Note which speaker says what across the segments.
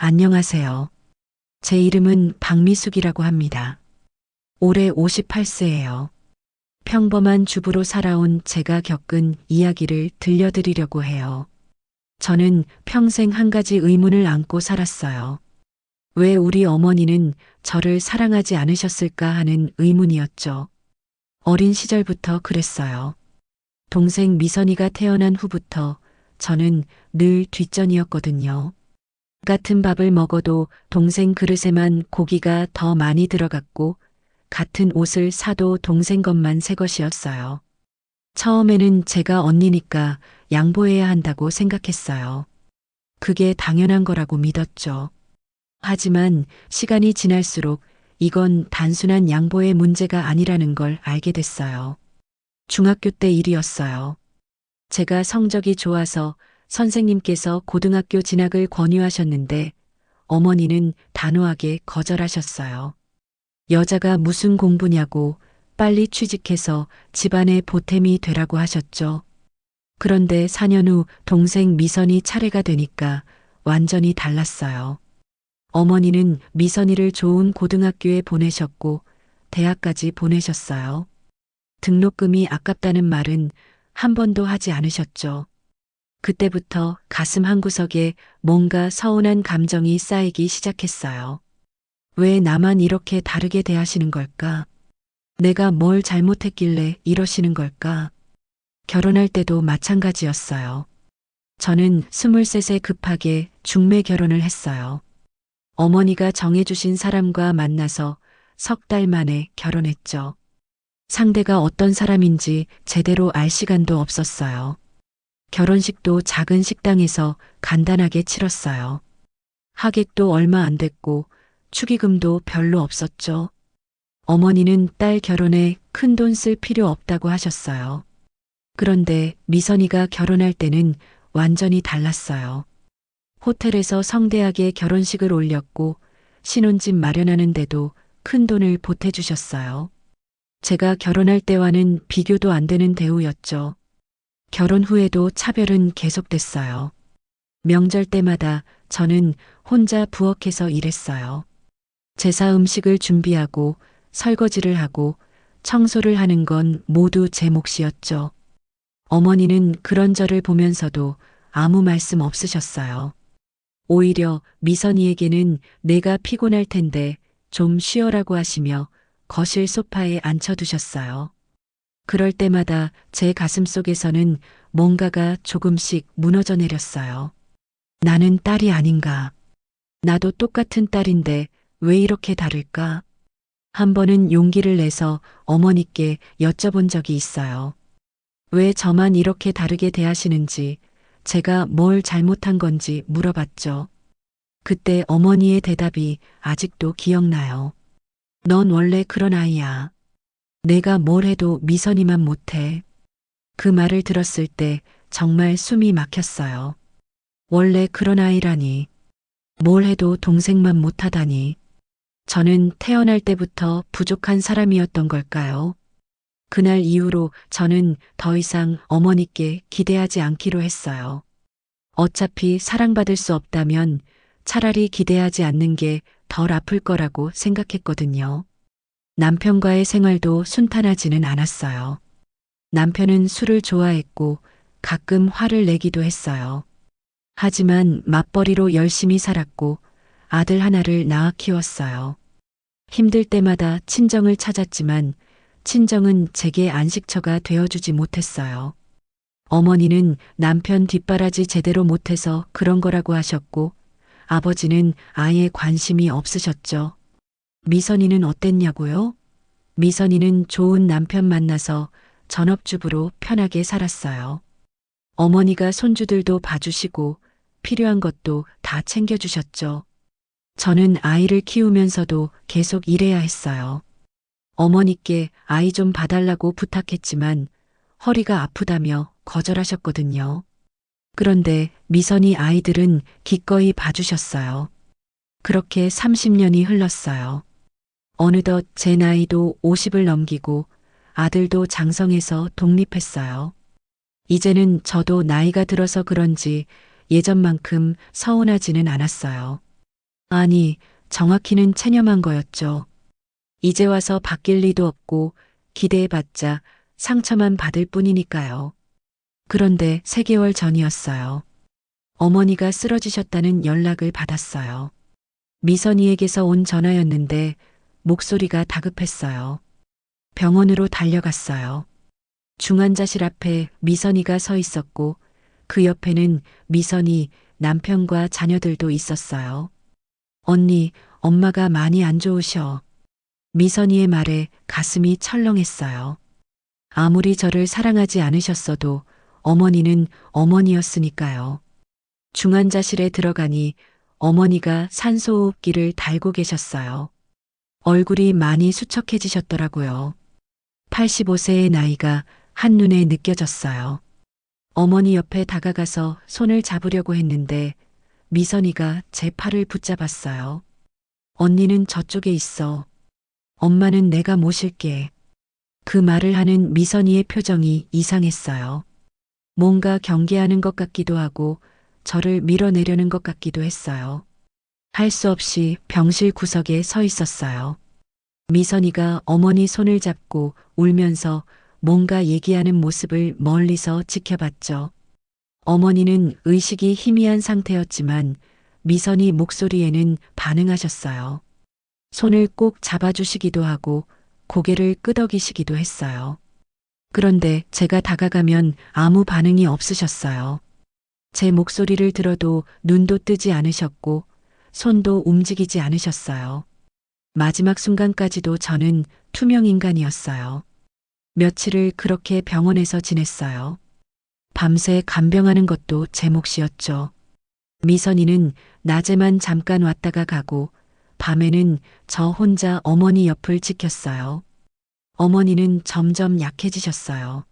Speaker 1: 안녕하세요. 제 이름은 박미숙이라고 합니다. 올해 58세예요. 평범한 주부로 살아온 제가 겪은 이야기를 들려드리려고 해요. 저는 평생 한 가지 의문을 안고 살았어요. 왜 우리 어머니는 저를 사랑하지 않으셨을까 하는 의문이었죠. 어린 시절부터 그랬어요. 동생 미선이가 태어난 후부터 저는 늘 뒷전이었거든요. 같은 밥을 먹어도 동생 그릇에만 고기가 더 많이 들어갔고 같은 옷을 사도 동생 것만 새 것이었어요. 처음에는 제가 언니니까 양보해야 한다고 생각했어요. 그게 당연한 거라고 믿었죠. 하지만 시간이 지날수록 이건 단순한 양보의 문제가 아니라는 걸 알게 됐어요. 중학교 때 일이었어요. 제가 성적이 좋아서 선생님께서 고등학교 진학을 권유하셨는데 어머니는 단호하게 거절하셨어요. 여자가 무슨 공부냐고 빨리 취직해서 집안의 보탬이 되라고 하셨죠. 그런데 4년 후 동생 미선이 차례가 되니까 완전히 달랐어요. 어머니는 미선이를 좋은 고등학교에 보내셨고 대학까지 보내셨어요. 등록금이 아깝다는 말은 한 번도 하지 않으셨죠. 그때부터 가슴 한구석에 뭔가 서운한 감정이 쌓이기 시작했어요. 왜 나만 이렇게 다르게 대하시는 걸까? 내가 뭘 잘못했길래 이러시는 걸까? 결혼할 때도 마찬가지였어요. 저는 23세 급하게 중매 결혼을 했어요. 어머니가 정해주신 사람과 만나서 석 달 만에 결혼했죠. 상대가 어떤 사람인지 제대로 알 시간도 없었어요. 결혼식도 작은 식당에서 간단하게 치렀어요. 하객도 얼마 안 됐고 축의금도 별로 없었죠. 어머니는 딸 결혼에 큰 돈 쓸 필요 없다고 하셨어요. 그런데 미선이가 결혼할 때는 완전히 달랐어요. 호텔에서 성대하게 결혼식을 올렸고 신혼집 마련하는데도 큰 돈을 보태주셨어요. 제가 결혼할 때와는 비교도 안 되는 대우였죠. 결혼 후에도 차별은 계속됐어요. 명절 때마다 저는 혼자 부엌에서 일했어요. 제사 음식을 준비하고 설거지를 하고 청소를 하는 건 모두 제 몫이었죠. 어머니는 그런 저를 보면서도 아무 말씀 없으셨어요. 오히려 미선이에게는 내가 피곤할 텐데 좀 쉬어라고 하시며 거실 소파에 앉혀두셨어요. 그럴 때마다 제 가슴 속에서는 뭔가가 조금씩 무너져 내렸어요. 나는 딸이 아닌가. 나도 똑같은 딸인데 왜 이렇게 다를까? 한 번은 용기를 내서 어머니께 여쭤본 적이 있어요. 왜 저만 이렇게 다르게 대하시는지, 제가 뭘 잘못한 건지 물어봤죠. 그때 어머니의 대답이 아직도 기억나요. 넌 원래 그런 아이야. 내가 뭘 해도 미선이만 못해. 그 말을 들었을 때 정말 숨이 막혔어요. 원래 그런 아이라니. 뭘 해도 동생만 못하다니. 저는 태어날 때부터 부족한 사람이었던 걸까요? 그날 이후로 저는 더 이상 어머니께 기대하지 않기로 했어요. 어차피 사랑받을 수 없다면 차라리 기대하지 않는 게 덜 아플 거라고 생각했거든요. 남편과의 생활도 순탄하지는 않았어요. 남편은 술을 좋아했고 가끔 화를 내기도 했어요. 하지만 맞벌이로 열심히 살았고 아들 하나를 낳아 키웠어요. 힘들 때마다 친정을 찾았지만 친정은 제게 안식처가 되어주지 못했어요. 어머니는 남편 뒷바라지 제대로 못해서 그런 거라고 하셨고 아버지는 아예 관심이 없으셨죠. 미선이는 어땠냐고요? 미선이는 좋은 남편 만나서 전업주부로 편하게 살았어요. 어머니가 손주들도 봐주시고 필요한 것도 다 챙겨주셨죠. 저는 아이를 키우면서도 계속 일해야 했어요. 어머니께 아이 좀 봐달라고 부탁했지만 허리가 아프다며 거절하셨거든요. 그런데 미선이 아이들은 기꺼이 봐주셨어요. 그렇게 30년이 흘렀어요. 어느덧 제 나이도 50을 넘기고 아들도 장성해서 독립했어요. 이제는 저도 나이가 들어서 그런지 예전만큼 서운하지는 않았어요. 아니, 정확히는 체념한 거였죠. 이제 와서 바뀔 리도 없고 기대해봤자 상처만 받을 뿐이니까요. 그런데 3개월 전이었어요. 어머니가 쓰러지셨다는 연락을 받았어요. 미선이에게서 온 전화였는데 목소리가 다급했어요. 병원으로 달려갔어요. 중환자실 앞에 미선이가 서 있었고 그 옆에는 미선이 남편과 자녀들도 있었어요. 언니, 엄마가 많이 안 좋으셔. 미선이의 말에 가슴이 철렁했어요. 아무리 저를 사랑하지 않으셨어도 어머니는 어머니였으니까요. 중환자실에 들어가니 어머니가 산소호흡기를 달고 계셨어요. 얼굴이 많이 수척해지셨더라고요. 85세의 나이가 한눈에 느껴졌어요. 어머니 옆에 다가가서 손을 잡으려고 했는데 미선이가 제 팔을 붙잡았어요. 언니는 저쪽에 있어. 엄마는 내가 모실게. 그 말을 하는 미선이의 표정이 이상했어요. 뭔가 경계하는 것 같기도 하고 저를 밀어내려는 것 같기도 했어요. 할 수 없이 병실 구석에 서 있었어요. 미선이가 어머니 손을 잡고 울면서 뭔가 얘기하는 모습을 멀리서 지켜봤죠. 어머니는 의식이 희미한 상태였지만 미선이 목소리에는 반응하셨어요. 손을 꼭 잡아주시기도 하고 고개를 끄덕이시기도 했어요. 그런데 제가 다가가면 아무 반응이 없으셨어요. 제 목소리를 들어도 눈도 뜨지 않으셨고 손도 움직이지 않으셨어요. 마지막 순간까지도 저는 투명 인간이었어요. 며칠을 그렇게 병원에서 지냈어요. 밤새 간병하는 것도 제 몫이었죠. 미선이는 낮에만 잠깐 왔다가 가고 밤에는 저 혼자 어머니 옆을 지켰어요. 어머니는 점점 약해지셨어요.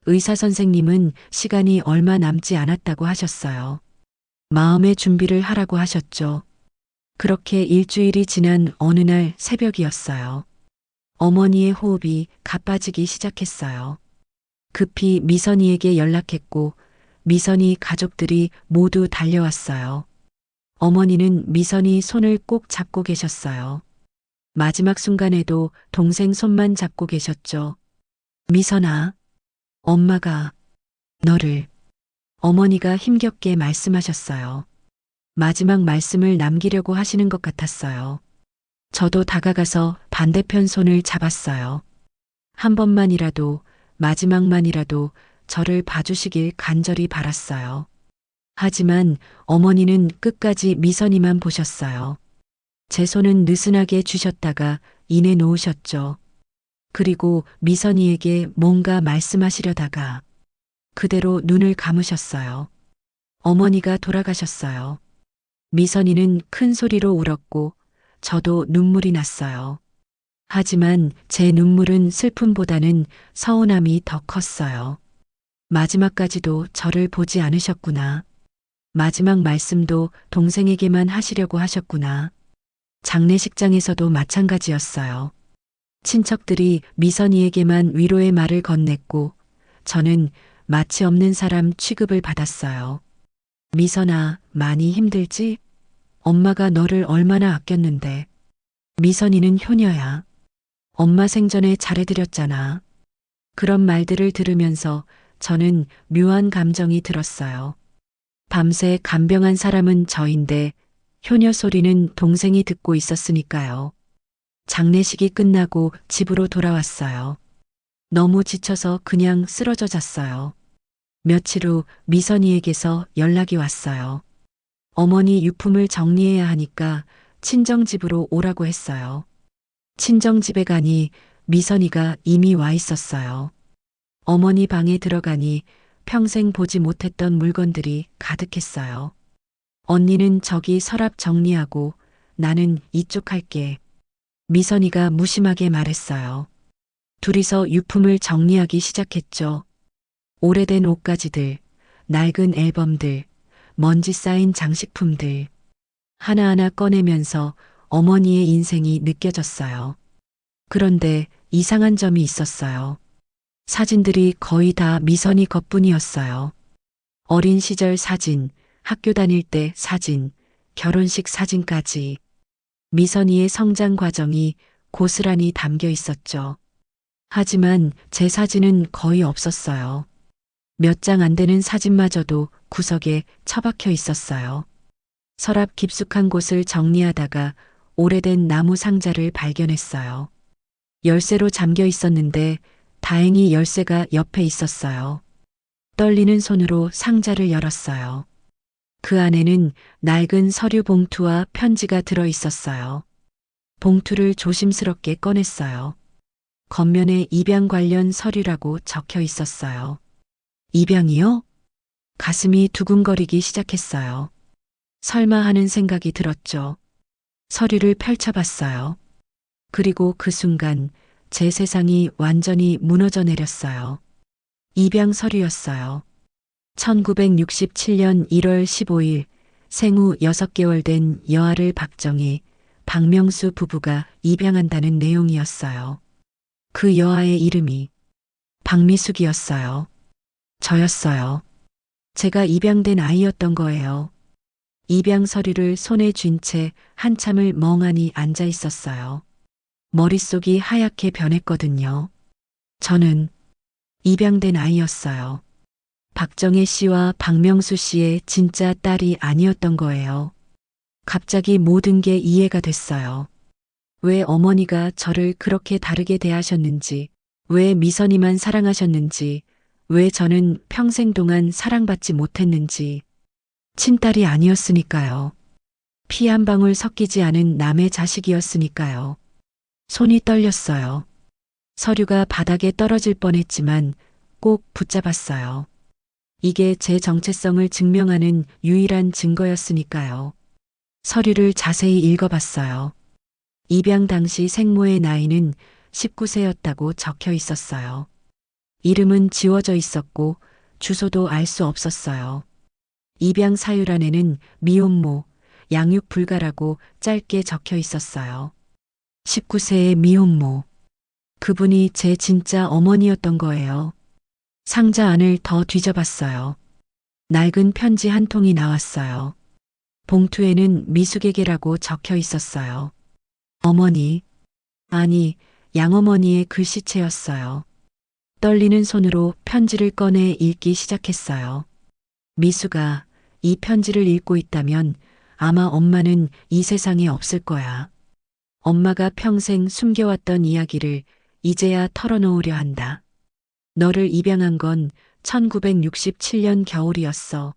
Speaker 1: 의사 선생님은 시간이 얼마 남지 않았다고 하셨어요. 마음의 준비를 하라고 하셨죠. 그렇게 일주일이 지난 어느 날 새벽이었어요. 어머니의 호흡이 가빠지기 시작했어요. 급히 미선이에게 연락했고 미선이 가족들이 모두 달려왔어요. 어머니는 미선이 손을 꼭 잡고 계셨어요. 마지막 순간에도 동생 손만 잡고 계셨죠. 미선아, 엄마가 너를 어머니가 힘겹게 말씀하셨어요. 마지막 말씀을 남기려고 하시는 것 같았어요. 저도 다가가서 반대편 손을 잡았어요. 한 번만이라도, 마지막만이라도 저를 봐주시길 간절히 바랐어요. 하지만 어머니는 끝까지 미선이만 보셨어요. 제 손은 느슨하게 쥐셨다가 이내 놓으셨죠. 그리고 미선이에게 뭔가 말씀하시려다가 그대로 눈을 감으셨어요. 어머니가 돌아가셨어요. 미선이는 큰 소리로 울었고 저도 눈물이 났어요. 하지만 제 눈물은 슬픔보다는 서운함이 더 컸어요. 마지막까지도 저를 보지 않으셨구나. 마지막 말씀도 동생에게만 하시려고 하셨구나. 장례식장에서도 마찬가지였어요. 친척들이 미선이에게만 위로의 말을 건넸고 저는 마치 없는 사람 취급을 받았어요. 미선아, 많이 힘들지? 엄마가 너를 얼마나 아꼈는데. 미선이는 효녀야. 엄마 생전에 잘해드렸잖아. 그런 말들을 들으면서 저는 묘한 감정이 들었어요. 밤새 간병한 사람은 저인데 효녀 소리는 동생이 듣고 있었으니까요. 장례식이 끝나고 집으로 돌아왔어요. 너무 지쳐서 그냥 쓰러져 잤어요. 며칠 후 미선이에게서 연락이 왔어요. 어머니 유품을 정리해야 하니까 친정집으로 오라고 했어요. 친정집에 가니 미선이가 이미 와 있었어요. 어머니 방에 들어가니 평생 보지 못했던 물건들이 가득했어요. 언니는 저기 서랍 정리하고 나는 이쪽 할게. 미선이가 무심하게 말했어요. 둘이서 유품을 정리하기 시작했죠. 오래된 옷가지들, 낡은 앨범들, 먼지 쌓인 장식품들. 하나하나 꺼내면서 어머니의 인생이 느껴졌어요. 그런데 이상한 점이 있었어요. 사진들이 거의 다 미선이 것뿐이었어요. 어린 시절 사진, 학교 다닐 때 사진, 결혼식 사진까지 미선이의 성장 과정이 고스란히 담겨 있었죠. 하지만 제 사진은 거의 없었어요. 몇 장 안 되는 사진마저도 구석에 처박혀 있었어요. 서랍 깊숙한 곳을 정리하다가 오래된 나무 상자를 발견했어요. 열쇠로 잠겨 있었는데 다행히 열쇠가 옆에 있었어요. 떨리는 손으로 상자를 열었어요. 그 안에는 낡은 서류 봉투와 편지가 들어 있었어요. 봉투를 조심스럽게 꺼냈어요. 겉면에 입양 관련 서류라고 적혀 있었어요. 입양이요? 가슴이 두근거리기 시작했어요. 설마 하는 생각이 들었죠. 서류를 펼쳐봤어요. 그리고 그 순간 제 세상이 완전히 무너져 내렸어요. 입양 서류였어요. 1967년 1월 15일 생후 6개월 된 여아를 박정희, 박명수 부부가 입양한다는 내용이었어요. 그 여아의 이름이 박미숙이었어요. 저였어요. 제가 입양된 아이였던 거예요. 입양 서류를 손에 쥔 채 한참을 멍하니 앉아 있었어요. 머릿속이 하얗게 변했거든요. 저는 입양된 아이였어요. 박정혜 씨와 박명수 씨의 진짜 딸이 아니었던 거예요. 갑자기 모든 게 이해가 됐어요. 왜 어머니가 저를 그렇게 다르게 대하셨는지, 왜 미선이만 사랑하셨는지, 왜 저는 평생 동안 사랑받지 못했는지. 친딸이 아니었으니까요. 피 한 방울 섞이지 않은 남의 자식이었으니까요. 손이 떨렸어요. 서류가 바닥에 떨어질 뻔했지만 꼭 붙잡았어요. 이게 제 정체성을 증명하는 유일한 증거였으니까요. 서류를 자세히 읽어봤어요. 입양 당시 생모의 나이는 19세였다고 적혀 있었어요. 이름은 지워져 있었고 주소도 알 수 없었어요. 입양 사유란에는 미혼모, 양육 불가라고 짧게 적혀 있었어요. 19세의 미혼모. 그분이 제 진짜 어머니였던 거예요. 상자 안을 더 뒤져봤어요. 낡은 편지 한 통이 나왔어요. 봉투에는 미숙에게라고 적혀 있었어요. 어머니, 아니, 양어머니의 글씨체였어요. 떨리는 손으로 편지를 꺼내 읽기 시작했어요. 미수가 이 편지를 읽고 있다면 아마 엄마는 이 세상에 없을 거야. 엄마가 평생 숨겨왔던 이야기를 이제야 털어놓으려 한다. 너를 입양한 건 1967년 겨울이었어.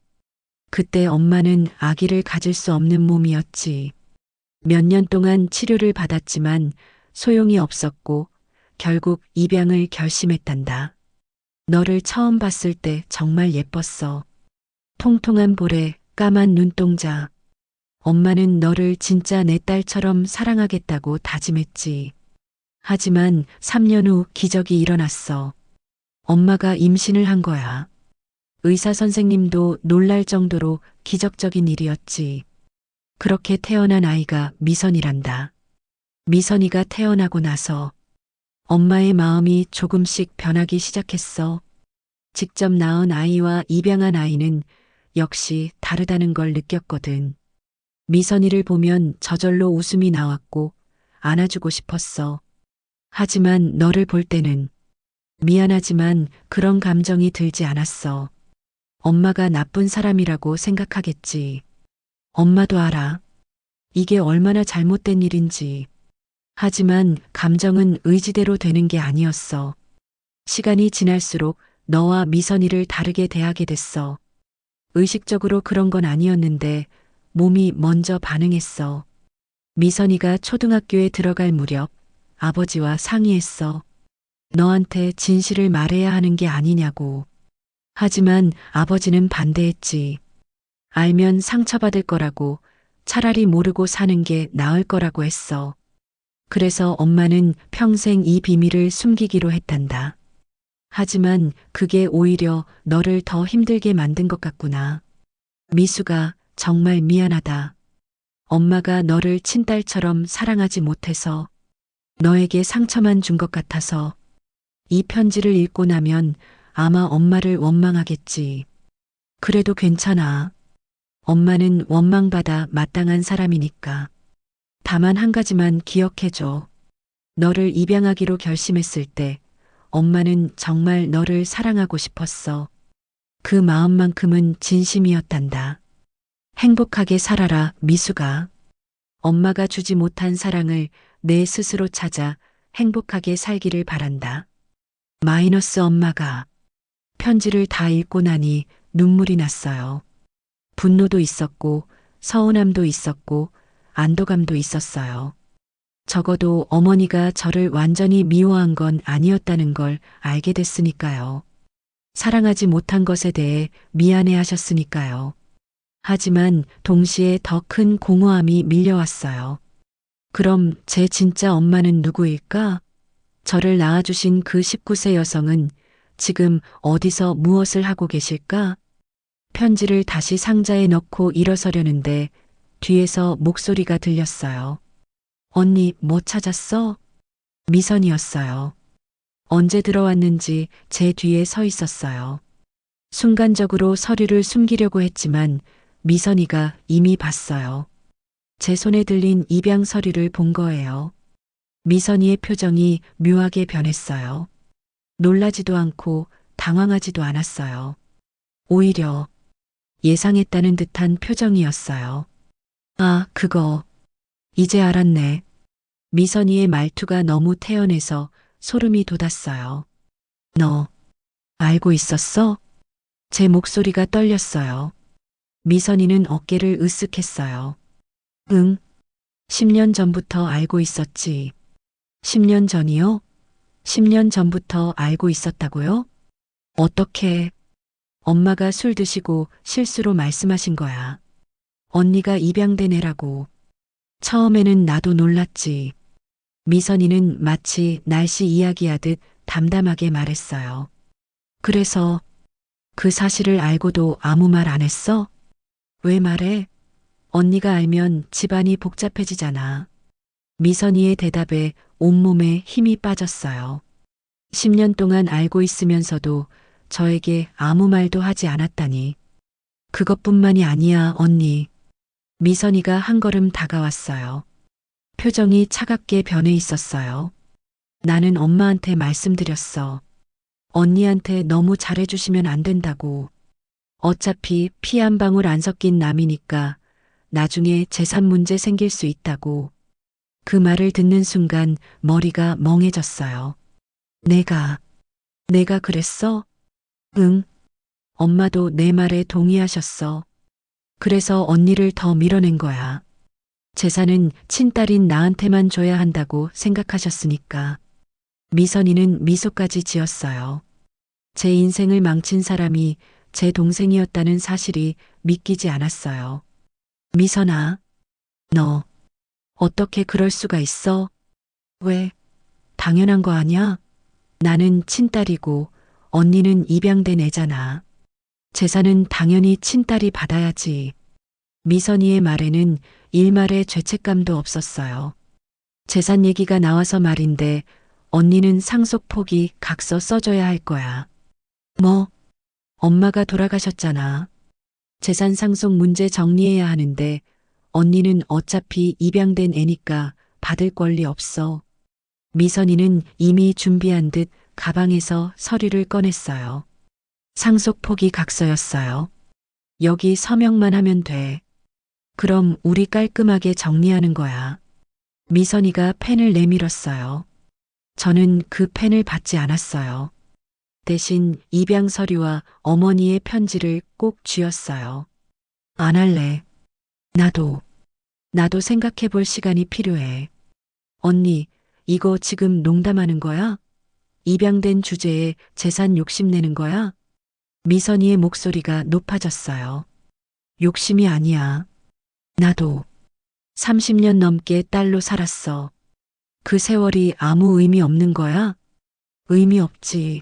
Speaker 1: 그때 엄마는 아기를 가질 수 없는 몸이었지. 몇 년 동안 치료를 받았지만 소용이 없었고 결국 입양을 결심했단다. 너를 처음 봤을 때 정말 예뻤어. 통통한 볼에 까만 눈동자. 엄마는 너를 진짜 내 딸처럼 사랑하겠다고 다짐했지. 하지만 3년 후 기적이 일어났어. 엄마가 임신을 한 거야. 의사 선생님도 놀랄 정도로 기적적인 일이었지. 그렇게 태어난 아이가 미선이란다. 미선이가 태어나고 나서 엄마의 마음이 조금씩 변하기 시작했어. 직접 낳은 아이와 입양한 아이는 역시 다르다는 걸 느꼈거든. 미선이를 보면 저절로 웃음이 나왔고 안아주고 싶었어. 하지만 너를 볼 때는 미안하지만 그런 감정이 들지 않았어. 엄마가 나쁜 사람이라고 생각하겠지. 엄마도 알아. 이게 얼마나 잘못된 일인지. 하지만 감정은 의지대로 되는 게 아니었어. 시간이 지날수록 너와 미선이를 다르게 대하게 됐어. 의식적으로 그런 건 아니었는데 몸이 먼저 반응했어. 미선이가 초등학교에 들어갈 무렵 아버지와 상의했어. 너한테 진실을 말해야 하는 게 아니냐고. 하지만 아버지는 반대했지. 알면 상처받을 거라고, 차라리 모르고 사는 게 나을 거라고 했어. 그래서 엄마는 평생 이 비밀을 숨기기로 했단다. 하지만 그게 오히려 너를 더 힘들게 만든 것 같구나. 미수가 정말 미안하다. 엄마가 너를 친딸처럼 사랑하지 못해서 너에게 상처만 준 것 같아서 이 편지를 읽고 나면 아마 엄마를 원망하겠지. 그래도 괜찮아. 엄마는 원망받아 마땅한 사람이니까. 다만 한 가지만 기억해줘. 너를 입양하기로 결심했을 때 엄마는 정말 너를 사랑하고 싶었어. 그 마음만큼은 진심이었단다. 행복하게 살아라, 미수가. 엄마가 주지 못한 사랑을 내 스스로 찾아 행복하게 살기를 바란다. 마이너스 엄마가 편지를 다 읽고 나니 눈물이 났어요. 분노도 있었고 서운함도 있었고 안도감도 있었어요. 적어도 어머니가 저를 완전히 미워한 건 아니었다는 걸 알게 됐으니까요. 사랑하지 못한 것에 대해 미안해 하셨으니까요. 하지만 동시에 더 큰 공허함이 밀려왔어요. 그럼 제 진짜 엄마는 누구일까? 저를 낳아주신 그 19세 여성은 지금 어디서 무엇을 하고 계실까? 편지를 다시 상자에 넣고 일어서려는데 뒤에서 목소리가 들렸어요. 언니, 뭐 찾았어? 미선이었어요. 언제 들어왔는지 제 뒤에 서 있었어요. 순간적으로 서류를 숨기려고 했지만 미선이가 이미 봤어요. 제 손에 들린 입양 서류를 본 거예요. 미선이의 표정이 묘하게 변했어요. 놀라지도 않고 당황하지도 않았어요. 오히려 예상했다는 듯한 표정이었어요. 아, 그거. 이제 알았네. 미선이의 말투가 너무 태연해서 소름이 돋았어요. 너 알고 있었어? 제 목소리가 떨렸어요. 미선이는 어깨를 으쓱했어요. 응, 10년 전부터 알고 있었지. 10년 전이요? 10년 전부터 알고 있었다고요? 어떻게? 엄마가 술 드시고 실수로 말씀하신 거야. 언니가 입양된 애라고. 처음에는 나도 놀랐지. 미선이는 마치 날씨 이야기하듯 담담하게 말했어요. 그래서 그 사실을 알고도 아무 말 안 했어? 왜 말해? 언니가 알면 집안이 복잡해지잖아. 미선이의 대답에 온몸에 힘이 빠졌어요. 10년 동안 알고 있으면서도 저에게 아무 말도 하지 않았다니. 그것뿐만이 아니야, 언니. 미선이가 한 걸음 다가왔어요. 표정이 차갑게 변해 있었어요. 나는 엄마한테 말씀드렸어. 언니한테 너무 잘해주시면 안 된다고. 어차피 피 한 방울 안 섞인 남이니까 나중에 재산 문제 생길 수 있다고. 그 말을 듣는 순간 머리가 멍해졌어요. 내가 그랬어? 응. 엄마도 내 말에 동의하셨어. 그래서 언니를 더 밀어낸 거야. 재산은 친딸인 나한테만 줘야 한다고 생각하셨으니까. 미선이는 미소까지 지었어요. 제 인생을 망친 사람이 제 동생이었다는 사실이 믿기지 않았어요. 미선아, 너 어떻게 그럴 수가 있어? 왜? 당연한 거 아냐? 나는 친딸이고 언니는 입양된 애잖아. 재산은 당연히 친딸이 받아야지. 미선이의 말에는 일말의 죄책감도 없었어요. 재산 얘기가 나와서 말인데 언니는 상속폭이 각서 써줘야 할 거야. 뭐? 엄마가 돌아가셨잖아. 재산 상속 문제 정리해야 하는데 언니는 어차피 입양된 애니까 받을 권리 없어. 미선이는 이미 준비한 듯 가방에서 서류를 꺼냈어요. 상속폭이 각서였어요. 여기 서명만 하면 돼. 그럼 우리 깔끔하게 정리하는 거야. 미선이가 펜을 내밀었어요. 저는 그 펜을 받지 않았어요. 대신 입양 서류와 어머니의 편지를 꼭 쥐었어요. 안 할래. 나도 생각해 볼 시간이 필요해. 언니, 이거 지금 농담하는 거야? 입양된 주제에 재산 욕심내는 거야? 미선이의 목소리가 높아졌어요. 욕심이 아니야. 나도 30년 넘게 딸로 살았어. 그 세월이 아무 의미 없는 거야? 의미 없지.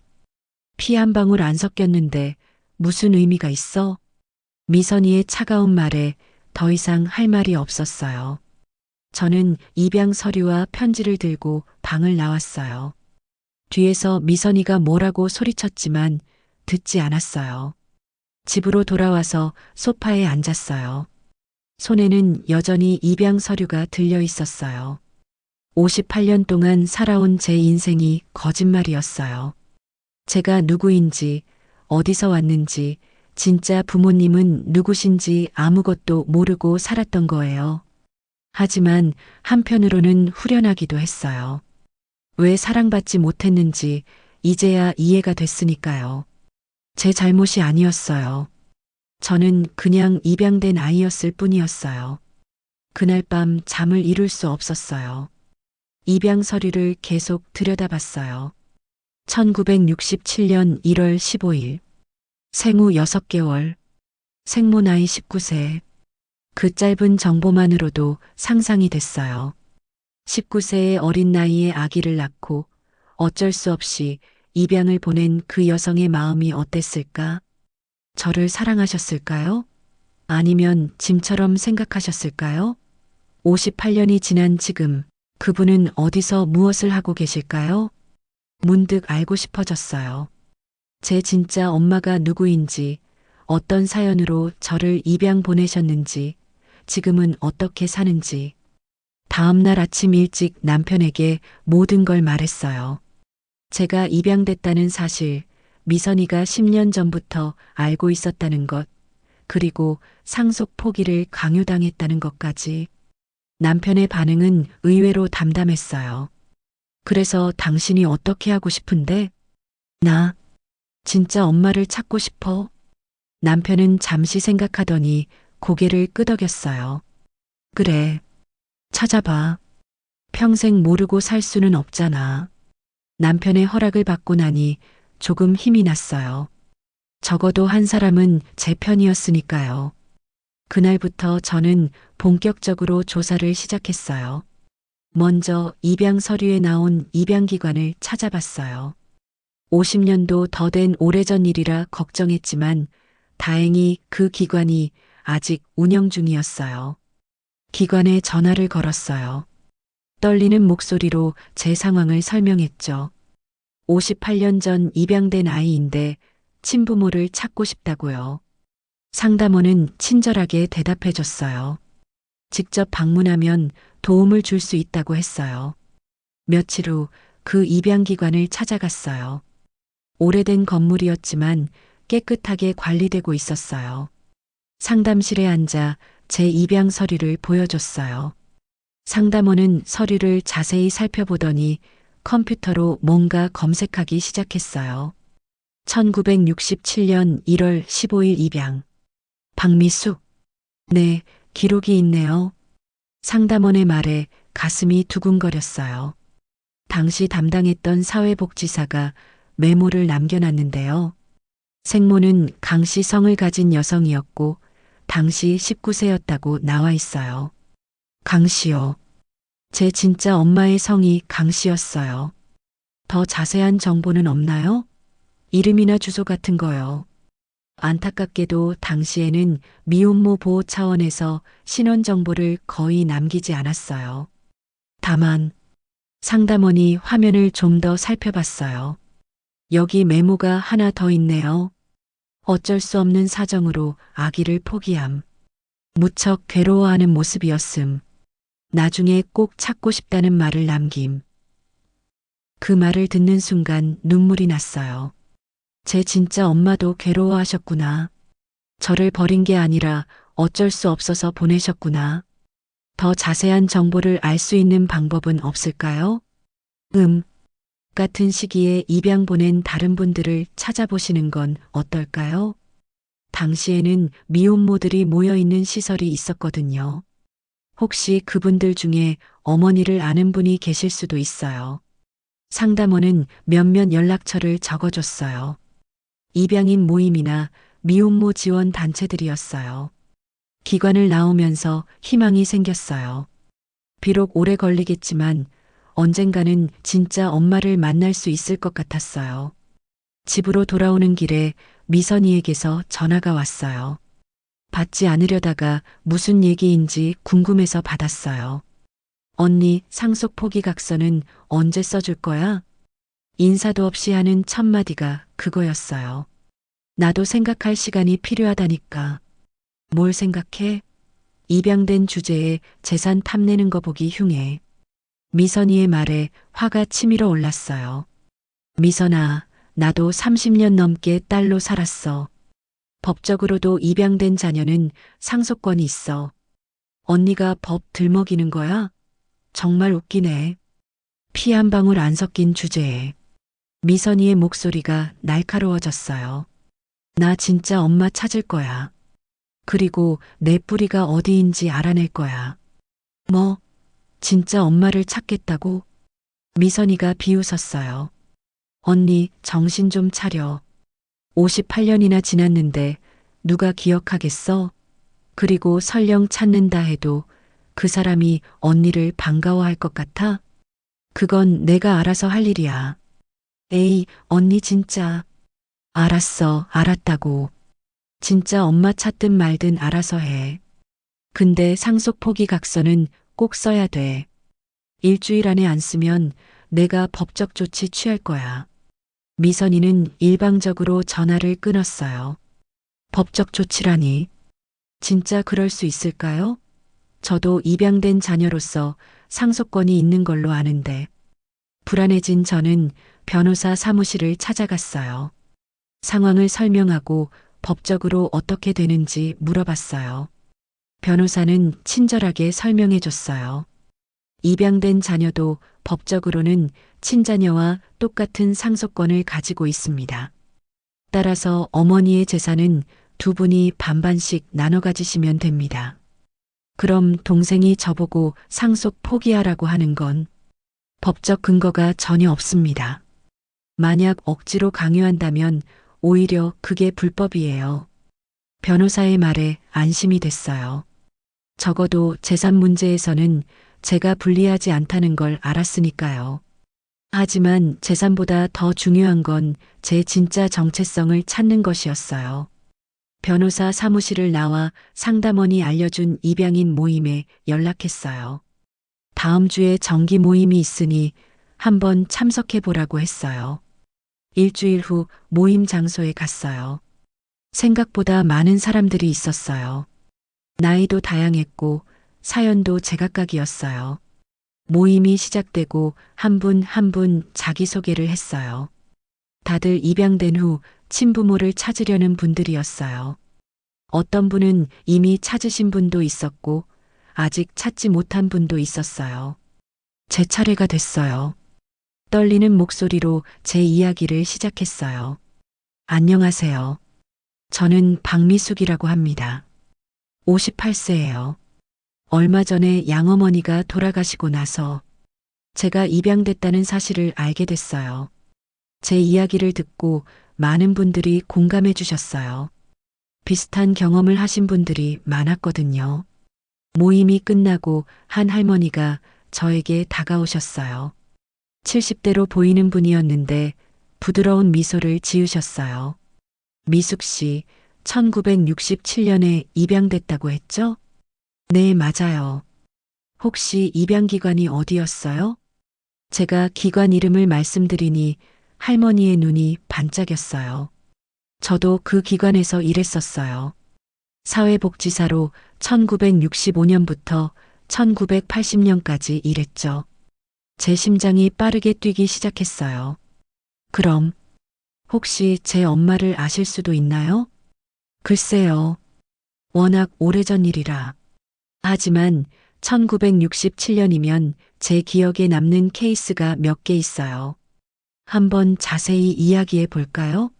Speaker 1: 피 한 방울 안 섞였는데 무슨 의미가 있어? 미선이의 차가운 말에 더 이상 할 말이 없었어요. 저는 입양 서류와 편지를 들고 방을 나왔어요. 뒤에서 미선이가 뭐라고 소리쳤지만 듣지 않았어요. 집으로 돌아와서 소파에 앉았어요. 손에는 여전히 입양 서류가 들려 있었어요. 58년 동안 살아온 제 인생이 거짓말이었어요. 제가 누구인지, 어디서 왔는지, 진짜 부모님은 누구신지 아무것도 모르고 살았던 거예요. 하지만 한편으로는 후련하기도 했어요. 왜 사랑받지 못했는지 이제야 이해가 됐으니까요. 제 잘못이 아니었어요. 저는 그냥 입양된 아이였을 뿐이었어요. 그날 밤 잠을 이룰 수 없었어요. 입양 서류를 계속 들여다봤어요. 1967년 1월 15일. 생후 6개월. 생모 나이 19세. 그 짧은 정보만으로도 상상이 됐어요. 19세의 어린 나이에 아기를 낳고 어쩔 수 없이 입양을 보낸 그 여성의 마음이 어땠을까? 저를 사랑하셨을까요? 아니면 짐처럼 생각하셨을까요? 58년이 지난 지금 그분은 어디서 무엇을 하고 계실까요? 문득 알고 싶어졌어요. 제 진짜 엄마가 누구인지, 어떤 사연으로 저를 입양 보내셨는지, 지금은 어떻게 사는지. 다음 날 아침 일찍 남편에게 모든 걸 말했어요. 제가 입양됐다는 사실, 미선이가 10년 전부터 알고 있었다는 것, 그리고 상속 포기를 강요당했다는 것까지. 남편의 반응은 의외로 담담했어요. 그래서 당신이 어떻게 하고 싶은데? 나 진짜 엄마를 찾고 싶어. 남편은 잠시 생각하더니 고개를 끄덕였어요. 그래, 찾아봐. 평생 모르고 살 수는 없잖아. 남편의 허락을 받고 나니 조금 힘이 났어요. 적어도 한 사람은 제 편이었으니까요. 그날부터 저는 본격적으로 조사를 시작했어요. 먼저 입양 서류에 나온 입양기관을 찾아봤어요. 50년도 더 된 오래전 일이라 걱정했지만 다행히 그 기관이 아직 운영 중이었어요. 기관에 전화를 걸었어요. 떨리는 목소리로 제 상황을 설명했죠. 58년 전 입양된 아이인데 친부모를 찾고 싶다고요. 상담원은 친절하게 대답해줬어요. 직접 방문하면 도움을 줄 수 있다고 했어요. 며칠 후 그 입양기관을 찾아갔어요. 오래된 건물이었지만 깨끗하게 관리되고 있었어요. 상담실에 앉아 제 입양 서류를 보여줬어요. 상담원은 서류를 자세히 살펴보더니 컴퓨터로 뭔가 검색하기 시작했어요. 1967년 1월 15일 입양. 박미숙. 네, 기록이 있네요. 상담원의 말에 가슴이 두근거렸어요. 당시 담당했던 사회복지사가 메모를 남겨놨는데요. 생모는 강씨 성을 가진 여성이었고 당시 19세였다고 나와 있어요. 강씨요. 제 진짜 엄마의 성이 강씨였어요. 더 자세한 정보는 없나요? 이름이나 주소 같은 거요. 안타깝게도 당시에는 미혼모 보호 차원에서 신원 정보를 거의 남기지 않았어요. 다만 상담원이 화면을 좀 더 살펴봤어요. 여기 메모가 하나 더 있네요. 어쩔 수 없는 사정으로 아기를 포기함. 무척 괴로워하는 모습이었음. 나중에 꼭 찾고 싶다는 말을 남김. 그 말을 듣는 순간 눈물이 났어요. 제 진짜 엄마도 괴로워하셨구나. 저를 버린 게 아니라 어쩔 수 없어서 보내셨구나. 더 자세한 정보를 알 수 있는 방법은 없을까요? 같은 시기에 입양 보낸 다른 분들을 찾아보시는 건 어떨까요? 당시에는 미혼모들이 모여 있는 시설이 있었거든요. 혹시 그분들 중에 어머니를 아는 분이 계실 수도 있어요. 상담원은 몇몇 연락처를 적어줬어요. 입양인 모임이나 미혼모 지원 단체들이었어요. 기관을 나오면서 희망이 생겼어요. 비록 오래 걸리겠지만 언젠가는 진짜 엄마를 만날 수 있을 것 같았어요. 집으로 돌아오는 길에 미선이에게서 전화가 왔어요. 받지 않으려다가 무슨 얘기인지 궁금해서 받았어요. 언니, 상속 포기 각서는 언제 써줄 거야? 인사도 없이 하는 첫 마디가 그거였어요. 나도 생각할 시간이 필요하다니까. 뭘 생각해? 입양된 주제에 재산 탐내는 거 보기 흉해. 미선이의 말에 화가 치밀어 올랐어요. 미선아, 나도 30년 넘게 딸로 살았어. 법적으로도 입양된 자녀는 상속권이 있어. 언니가 법 들먹이는 거야? 정말 웃기네. 피 한 방울 안 섞인 주제에. 미선이의 목소리가 날카로워졌어요. 나 진짜 엄마 찾을 거야. 그리고 내 뿌리가 어디인지 알아낼 거야. 뭐, 진짜 엄마를 찾겠다고? 미선이가 비웃었어요. 언니, 정신 좀 차려. 58년이나 지났는데 누가 기억하겠어? 그리고 설령 찾는다 해도 그 사람이 언니를 반가워할 것 같아? 그건 내가 알아서 할 일이야. 에이, 언니 진짜. 알았어, 알았다고. 진짜 엄마 찾든 말든 알아서 해. 근데 상속 포기 각서는 꼭 써야 돼. 일주일 안에 안 쓰면 내가 법적 조치 취할 거야. 미선이는 일방적으로 전화를 끊었어요. 법적 조치라니. 진짜 그럴 수 있을까요? 저도 입양된 자녀로서 상속권이 있는 걸로 아는데. 불안해진 저는 변호사 사무실을 찾아갔어요. 상황을 설명하고 법적으로 어떻게 되는지 물어봤어요. 변호사는 친절하게 설명해 줬어요. 입양된 자녀도 법적으로는 친자녀와 똑같은 상속권을 가지고 있습니다. 따라서 어머니의 재산은 두 분이 반반씩 나눠 가지시면 됩니다. 그럼 동생이 저보고 상속 포기하라고 하는 건 법적 근거가 전혀 없습니다. 만약 억지로 강요한다면 오히려 그게 불법이에요. 변호사의 말에 안심이 됐어요. 적어도 재산 문제에서는 제가 불리하지 않다는 걸 알았으니까요. 하지만 재산보다 더 중요한 건 제 진짜 정체성을 찾는 것이었어요. 변호사 사무실을 나와 상담원이 알려준 입양인 모임에 연락했어요. 다음 주에 정기 모임이 있으니 한번 참석해 보라고 했어요. 일주일 후 모임 장소에 갔어요. 생각보다 많은 사람들이 있었어요. 나이도 다양했고 사연도 제각각이었어요. 모임이 시작되고 한 분 한 분 자기소개를 했어요. 다들 입양된 후 친부모를 찾으려는 분들이었어요. 어떤 분은 이미 찾으신 분도 있었고 아직 찾지 못한 분도 있었어요. 제 차례가 됐어요. 떨리는 목소리로 제 이야기를 시작했어요. 안녕하세요. 저는 박미숙이라고 합니다. 58세예요. 얼마 전에 양어머니가 돌아가시고 나서 제가 입양됐다는 사실을 알게 됐어요. 제 이야기를 듣고 많은 분들이 공감해 주셨어요. 비슷한 경험을 하신 분들이 많았거든요. 모임이 끝나고 한 할머니가 저에게 다가오셨어요. 70대로 보이는 분이었는데 부드러운 미소를 지으셨어요. 미숙 씨, 1967년에 입양됐다고 했죠? 네, 맞아요. 혹시 입양 기관이 어디였어요? 제가 기관 이름을 말씀드리니 할머니의 눈이 반짝였어요. 저도 그 기관에서 일했었어요. 사회복지사로 1965년부터 1980년까지 일했죠. 제 심장이 빠르게 뛰기 시작했어요. 그럼 혹시 제 엄마를 아실 수도 있나요? 글쎄요. 워낙 오래전 일이라. 하지만 1967년이면 제 기억에 남는 케이스가 몇 개 있어요. 한번 자세히 이야기해 볼까요?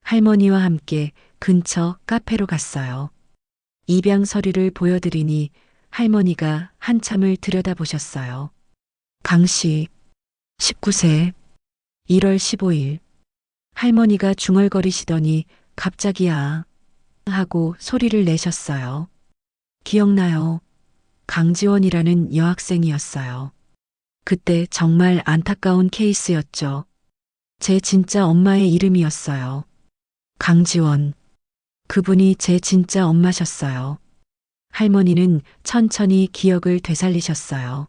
Speaker 1: 할머니와 함께 근처 카페로 갔어요. 입양 서류를 보여드리니 할머니가 한참을 들여다보셨어요. 강씨, 19세, 1월 15일. 할머니가 중얼거리시더니 갑자기야 하고 소리를 내셨어요. 기억나요? 강지원이라는 여학생이었어요. 그때 정말 안타까운 케이스였죠. 제 진짜 엄마의 이름이었어요. 강지원. 그분이 제 진짜 엄마셨어요. 할머니는 천천히 기억을 되살리셨어요.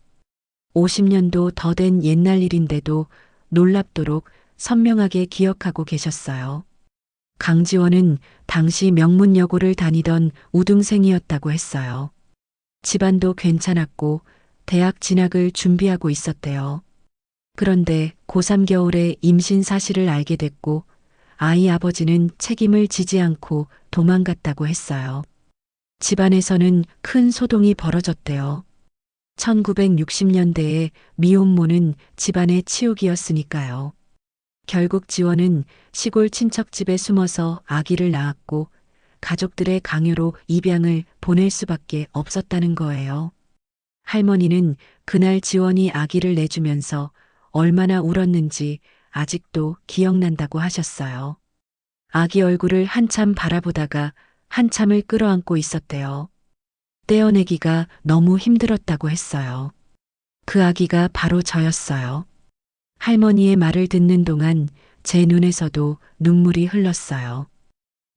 Speaker 1: 50년도 더 된 옛날 일인데도 놀랍도록 선명하게 기억하고 계셨어요. 강지원은 당시 명문여고를 다니던 우등생이었다고 했어요. 집안도 괜찮았고 대학 진학을 준비하고 있었대요. 그런데 고3 겨울에 임신 사실을 알게 됐고 아이 아버지는 책임을 지지 않고 도망갔다고 했어요. 집안에서는 큰 소동이 벌어졌대요. 1960년대에 미혼모는 집안의 치욕이었으니까요. 결국 지원은 시골 친척집에 숨어서 아기를 낳았고 가족들의 강요로 입양을 보낼 수밖에 없었다는 거예요. 할머니는 그날 지원이 아기를 내주면서 얼마나 울었는지 아직도 기억난다고 하셨어요. 아기 얼굴을 한참 바라보다가 한참을 끌어안고 있었대요. 떼어내기가 너무 힘들었다고 했어요. 그 아기가 바로 저였어요. 할머니의 말을 듣는 동안 제 눈에서도 눈물이 흘렀어요.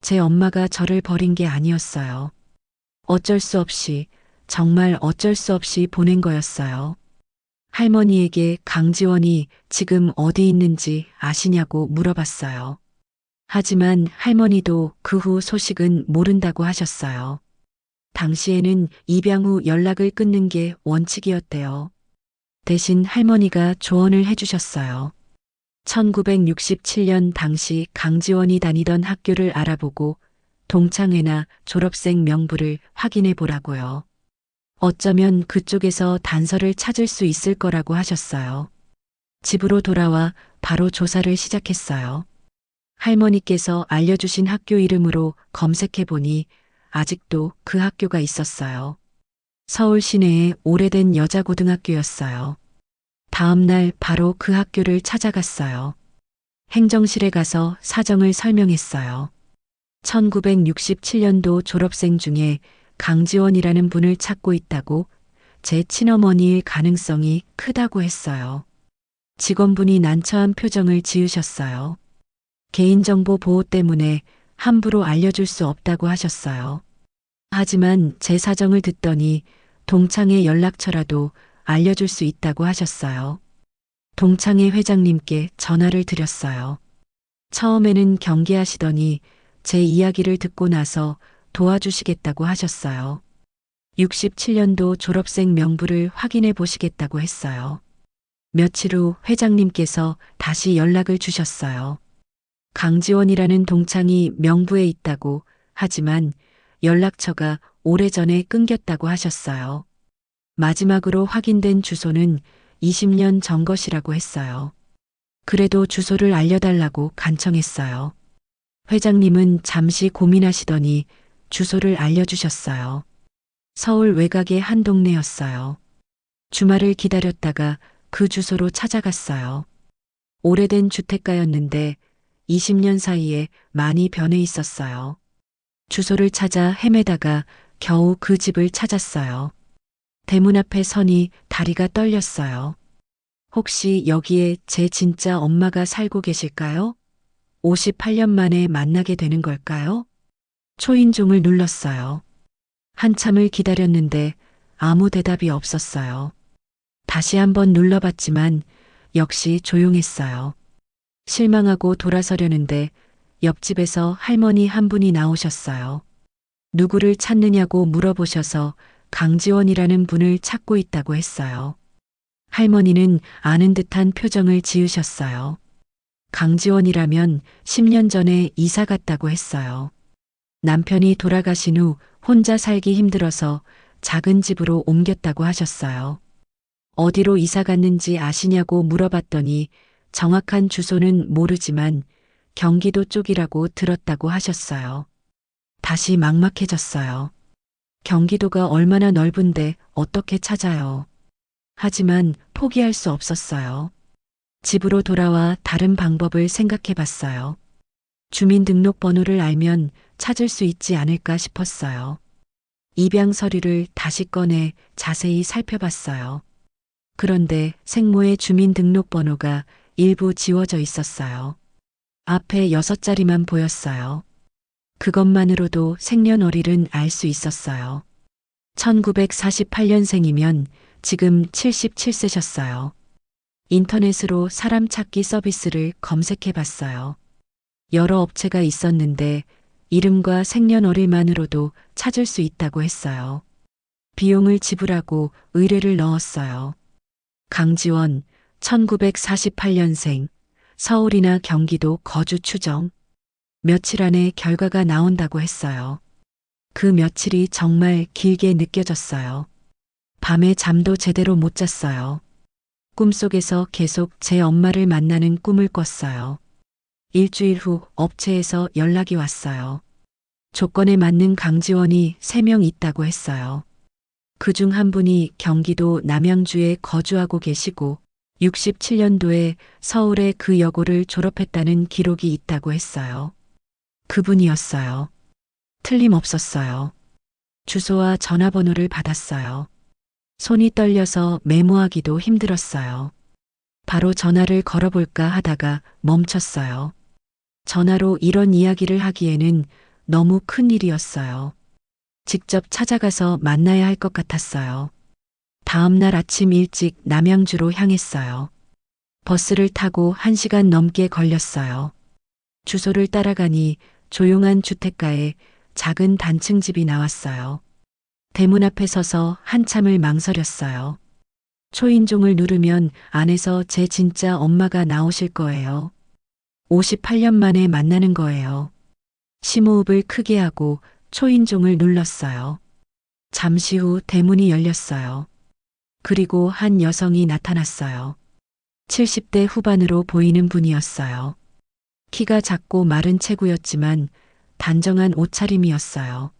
Speaker 1: 제 엄마가 저를 버린 게 아니었어요. 어쩔 수 없이, 정말 어쩔 수 없이 보낸 거였어요. 할머니에게 강지원이 지금 어디 있는지 아시냐고 물어봤어요. 하지만 할머니도 그 후 소식은 모른다고 하셨어요. 당시에는 입양 후 연락을 끊는 게 원칙이었대요. 대신 할머니가 조언을 해주셨어요. 1967년 당시 강지원이 다니던 학교를 알아보고 동창회나 졸업생 명부를 확인해 보라고요. 어쩌면 그쪽에서 단서를 찾을 수 있을 거라고 하셨어요. 집으로 돌아와 바로 조사를 시작했어요. 할머니께서 알려주신 학교 이름으로 검색해 보니 아직도 그 학교가 있었어요. 서울 시내의 오래된 여자고등학교였어요. 다음 날 바로 그 학교를 찾아갔어요. 행정실에 가서 사정을 설명했어요. 1967년도 졸업생 중에 강지원이라는 분을 찾고 있다고, 제 친어머니일 가능성이 크다고 했어요. 직원분이 난처한 표정을 지으셨어요. 개인정보 보호 때문에 함부로 알려줄 수 없다고 하셨어요. 하지만 제 사정을 듣더니 동창회 연락처라도 알려줄 수 있다고 하셨어요. 동창회 회장님께 전화를 드렸어요. 처음에는 경계하시더니 제 이야기를 듣고 나서 도와주시겠다고 하셨어요. 67년도 졸업생 명부를 확인해 보시겠다고 했어요. 며칠 후 회장님께서 다시 연락을 주셨어요. 강지원이라는 동창이 명부에 있다고, 하지만 연락처가 오래전에 끊겼다고 하셨어요. 마지막으로 확인된 주소는 20년 전 것이라고 했어요. 그래도 주소를 알려달라고 간청했어요. 회장님은 잠시 고민하시더니 주소를 알려주셨어요. 서울 외곽의 한 동네였어요. 주말을 기다렸다가 그 주소로 찾아갔어요. 오래된 주택가였는데 20년 사이에 많이 변해 있었어요. 주소를 찾아 헤매다가 겨우 그 집을 찾았어요. 대문 앞에 서니 다리가 떨렸어요. 혹시 여기에 제 진짜 엄마가 살고 계실까요? 58년 만에 만나게 되는 걸까요? 초인종을 눌렀어요. 한참을 기다렸는데 아무 대답이 없었어요. 다시 한번 눌러봤지만 역시 조용했어요. 실망하고 돌아서려는데 옆집에서 할머니 한 분이 나오셨어요. 누구를 찾느냐고 물어보셔서 강지원이라는 분을 찾고 있다고 했어요. 할머니는 아는 듯한 표정을 지으셨어요. 강지원이라면 10년 전에 이사 갔다고 했어요. 남편이 돌아가신 후 혼자 살기 힘들어서 작은 집으로 옮겼다고 하셨어요. 어디로 이사 갔는지 아시냐고 물어봤더니 정확한 주소는 모르지만 경기도 쪽이라고 들었다고 하셨어요. 다시 막막해졌어요. 경기도가 얼마나 넓은데 어떻게 찾아요. 하지만 포기할 수 없었어요. 집으로 돌아와 다른 방법을 생각해 봤어요. 주민등록번호를 알면 찾을 수 있지 않을까 싶었어요. 입양 서류를 다시 꺼내 자세히 살펴봤어요. 그런데 생모의 주민등록번호가 일부 지워져 있었어요. 앞에 6자리만 보였어요. 그것만으로도 생년월일은 알 수 있었어요. 1948년생이면 지금 77세셨어요. 인터넷으로 사람 찾기 서비스를 검색해 봤어요. 여러 업체가 있었는데 이름과 생년월일만으로도 찾을 수 있다고 했어요. 비용을 지불하고 의뢰를 넣었어요. 강지원, 1948년생, 서울이나 경기도 거주 추정. 며칠 안에 결과가 나온다고 했어요. 그 며칠이 정말 길게 느껴졌어요. 밤에 잠도 제대로 못 잤어요. 꿈속에서 계속 제 엄마를 만나는 꿈을 꿨어요. 일주일 후 업체에서 연락이 왔어요. 조건에 맞는 강지원이 3명 있다고 했어요. 그중 한 분이 경기도 남양주에 거주하고 계시고 67년도에 서울의 그 여고를 졸업했다는 기록이 있다고 했어요. 그분이었어요. 틀림없었어요. 주소와 전화번호를 받았어요. 손이 떨려서 메모하기도 힘들었어요. 바로 전화를 걸어볼까 하다가 멈췄어요. 전화로 이런 이야기를 하기에는 너무 큰 일이었어요. 직접 찾아가서 만나야 할 것 같았어요. 다음 날 아침 일찍 남양주로 향했어요. 버스를 타고 1시간 넘게 걸렸어요. 주소를 따라가니 조용한 주택가에 작은 단층 집이 나왔어요. 대문 앞에 서서 한참을 망설였어요. 초인종을 누르면 안에서 제 진짜 엄마가 나오실 거예요. 58년 만에 만나는 거예요. 심호흡을 크게 하고 초인종을 눌렀어요. 잠시 후 대문이 열렸어요. 그리고 한 여성이 나타났어요. 70대 후반으로 보이는 분이었어요. 키가 작고 마른 체구였지만 단정한 옷차림이었어요.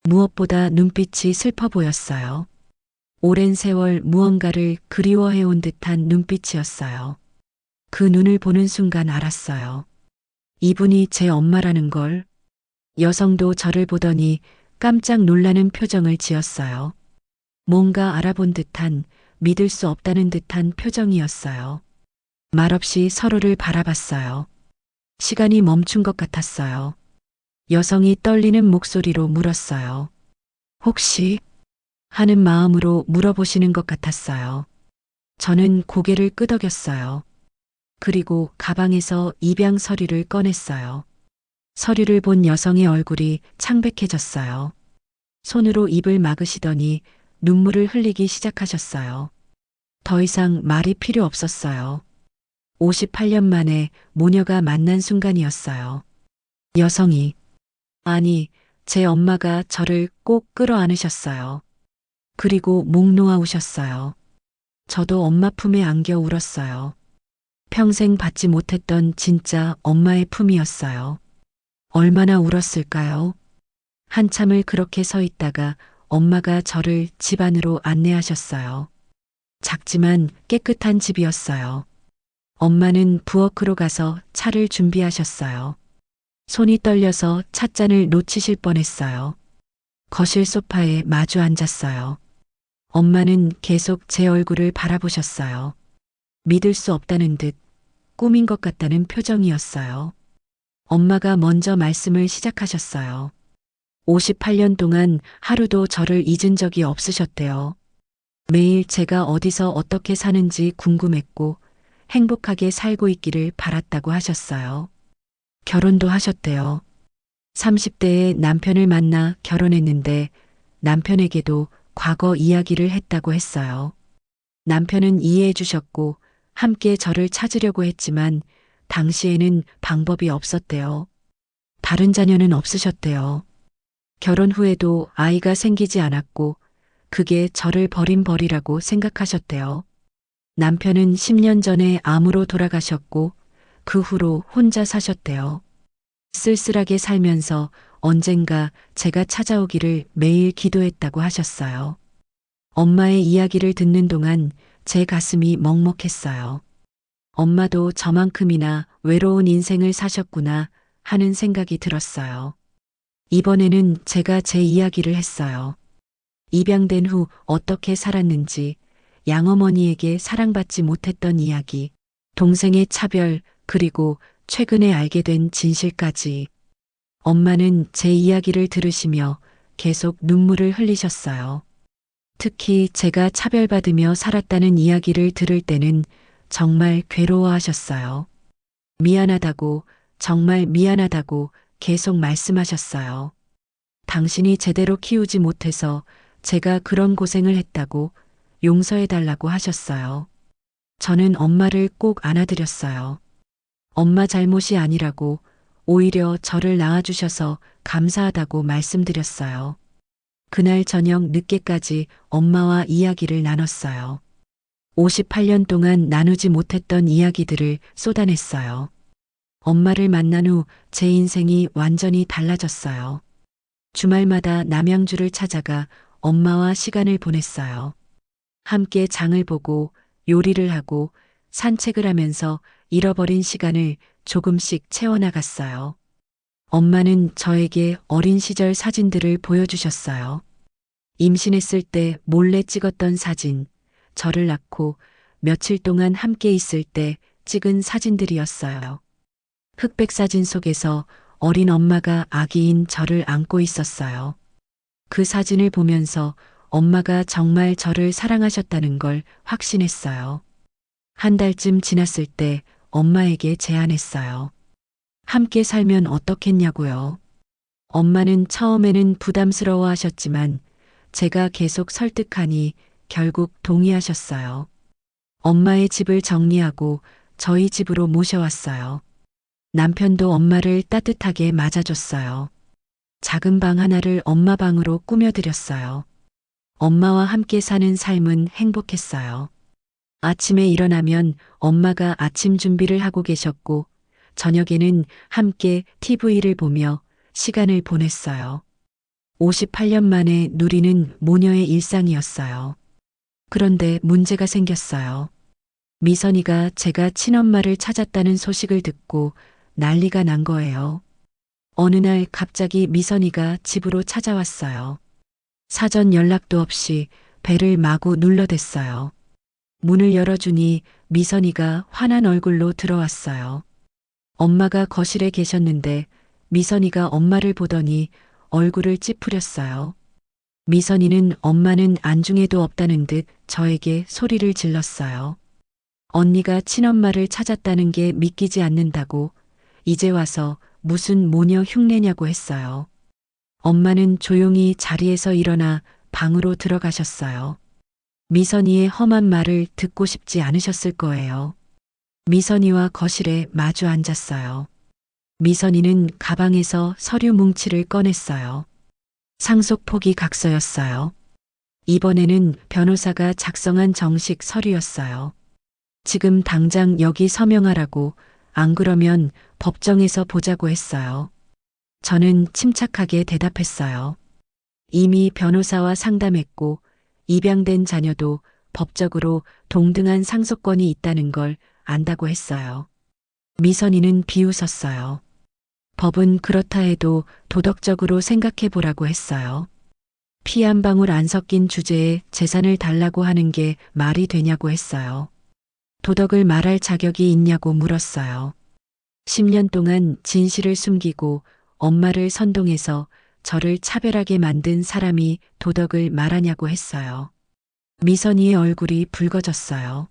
Speaker 1: 무엇보다 눈빛이 슬퍼 보였어요. 오랜 세월 무언가를 그리워해온 듯한 눈빛이었어요. 그 눈을 보는 순간 알았어요. 이분이 제 엄마라는 걸. 여성도 저를 보더니 깜짝 놀라는 표정을 지었어요. 뭔가 알아본 듯한, 믿을 수 없다는 듯한 표정이었어요. 말없이 서로를 바라봤어요. 시간이 멈춘 것 같았어요. 여성이 떨리는 목소리로 물었어요. 혹시 하는 마음으로 물어보시는 것 같았어요. 저는 고개를 끄덕였어요. 그리고 가방에서 입양 서류를 꺼냈어요. 서류를 본 여성의 얼굴이 창백해졌어요. 손으로 입을 막으시더니 눈물을 흘리기 시작하셨어요. 더 이상 말이 필요 없었어요. 58년 만에 모녀가 만난 순간이었어요. 여성이, 아니, 제 엄마가 저를 꼭 끌어안으셨어요. 그리고 목 놓아 우셨어요. 저도 엄마 품에 안겨 울었어요. 평생 받지 못했던 진짜 엄마의 품이었어요. 얼마나 울었을까요? 한참을 그렇게 서 있다가 엄마가 저를 집 안으로 안내하셨어요. 작지만 깨끗한 집이었어요. 엄마는 부엌으로 가서 차를 준비하셨어요. 손이 떨려서 찻잔을 놓치실 뻔했어요. 거실 소파에 마주 앉았어요. 엄마는 계속 제 얼굴을 바라보셨어요. 믿을 수 없다는 듯 꿈인 것 같다는 표정이었어요. 엄마가 먼저 말씀을 시작하셨어요. 58년 동안 하루도 저를 잊은 적이 없으셨대요. 매일 제가 어디서 어떻게 사는지 궁금했고 행복하게 살고 있기를 바랐다고 하셨어요. 결혼도 하셨대요. 30대에 남편을 만나 결혼했는데 남편에게도 과거 이야기를 했다고 했어요. 남편은 이해해 주셨고 함께 저를 찾으려고 했지만 당시에는 방법이 없었대요. 다른 자녀는 없으셨대요. 결혼 후에도 아이가 생기지 않았고 그게 저를 버린 벌이라고 생각하셨대요. 남편은 10년 전에 암으로 돌아가셨고 그 후로 혼자 사셨대요. 쓸쓸하게 살면서 언젠가 제가 찾아오기를 매일 기도했다고 하셨어요. 엄마의 이야기를 듣는 동안 제 가슴이 먹먹했어요. 엄마도 저만큼이나 외로운 인생을 사셨구나 하는 생각이 들었어요. 이번에는 제가 제 이야기를 했어요. 입양된 후 어떻게 살았는지, 양어머니에게 사랑받지 못했던 이야기, 동생의 차별, 그리고 최근에 알게 된 진실까지. 엄마는 제 이야기를 들으시며 계속 눈물을 흘리셨어요. 특히 제가 차별받으며 살았다는 이야기를 들을 때는 정말 괴로워하셨어요. 미안하다고, 정말 미안하다고 계속 말씀하셨어요. 당신이 제대로 키우지 못해서 제가 그런 고생을 했다고 용서해달라고 하셨어요. 저는 엄마를 꼭 안아드렸어요. 엄마 잘못이 아니라고 오히려 저를 낳아주셔서 감사하다고 말씀드렸어요. 그날 저녁 늦게까지 엄마와 이야기를 나눴어요. 58년 동안 나누지 못했던 이야기들을 쏟아냈어요. 엄마를 만난 후 제 인생이 완전히 달라졌어요. 주말마다 남양주를 찾아가 엄마와 시간을 보냈어요. 함께 장을 보고 요리를 하고 산책을 하면서 잃어버린 시간을 조금씩 채워나갔어요. 엄마는 저에게 어린 시절 사진들을 보여주셨어요. 임신했을 때 몰래 찍었던 사진, 저를 낳고 며칠 동안 함께 있을 때 찍은 사진들이었어요. 흑백 사진 속에서 어린 엄마가 아기인 저를 안고 있었어요. 그 사진을 보면서 엄마가 정말 저를 사랑하셨다는 걸 확신했어요. 한 달쯤 지났을 때 엄마에게 제안했어요. 함께 살면 어떻겠냐고요. 엄마는 처음에는 부담스러워 하셨지만 제가 계속 설득하니 결국 동의하셨어요. 엄마의 집을 정리하고 저희 집으로 모셔왔어요. 남편도 엄마를 따뜻하게 맞아줬어요. 작은 방 하나를 엄마 방으로 꾸며드렸어요. 엄마와 함께 사는 삶은 행복했어요. 아침에 일어나면 엄마가 아침 준비를 하고 계셨고, 저녁에는 함께 TV를 보며 시간을 보냈어요. 58년 만에 누리는 모녀의 일상이었어요. 그런데 문제가 생겼어요. 미선이가 제가 친엄마를 찾았다는 소식을 듣고 난리가 난 거예요. 어느 날 갑자기 미선이가 집으로 찾아왔어요. 사전 연락도 없이 배를 마구 눌러댔어요. 문을 열어주니 미선이가 화난 얼굴로 들어왔어요. 엄마가 거실에 계셨는데 미선이가 엄마를 보더니 얼굴을 찌푸렸어요. 미선이는 엄마는 안중에도 없다는 듯 저에게 소리를 질렀어요. 언니가 친엄마를 찾았다는 게 믿기지 않는다고 이제 와서 무슨 모녀 흉내냐고 했어요. 엄마는 조용히 자리에서 일어나 방으로 들어가셨어요. 미선이의 험한 말을 듣고 싶지 않으셨을 거예요. 미선이와 거실에 마주 앉았어요. 미선이는 가방에서 서류 뭉치를 꺼냈어요. 상속 포기 각서였어요. 이번에는 변호사가 작성한 정식 서류였어요. 지금 당장 여기 서명하라고, 안 그러면 법정에서 보자고 했어요. 저는 침착하게 대답했어요. 이미 변호사와 상담했고 입양된 자녀도 법적으로 동등한 상속권이 있다는 걸 안다고 했어요. 미선이는 비웃었어요. 법은 그렇다 해도 도덕적으로 생각해 보라고 했어요. 피 한 방울 안 섞인 주제에 재산을 달라고 하는 게 말이 되냐고 했어요. 도덕을 말할 자격이 있냐고 물었어요. 10년 동안 진실을 숨기고 엄마를 선동해서 저를 차별하게 만든 사람이 도덕을 말하냐고 했어요. 미선이의 얼굴이 붉어졌어요.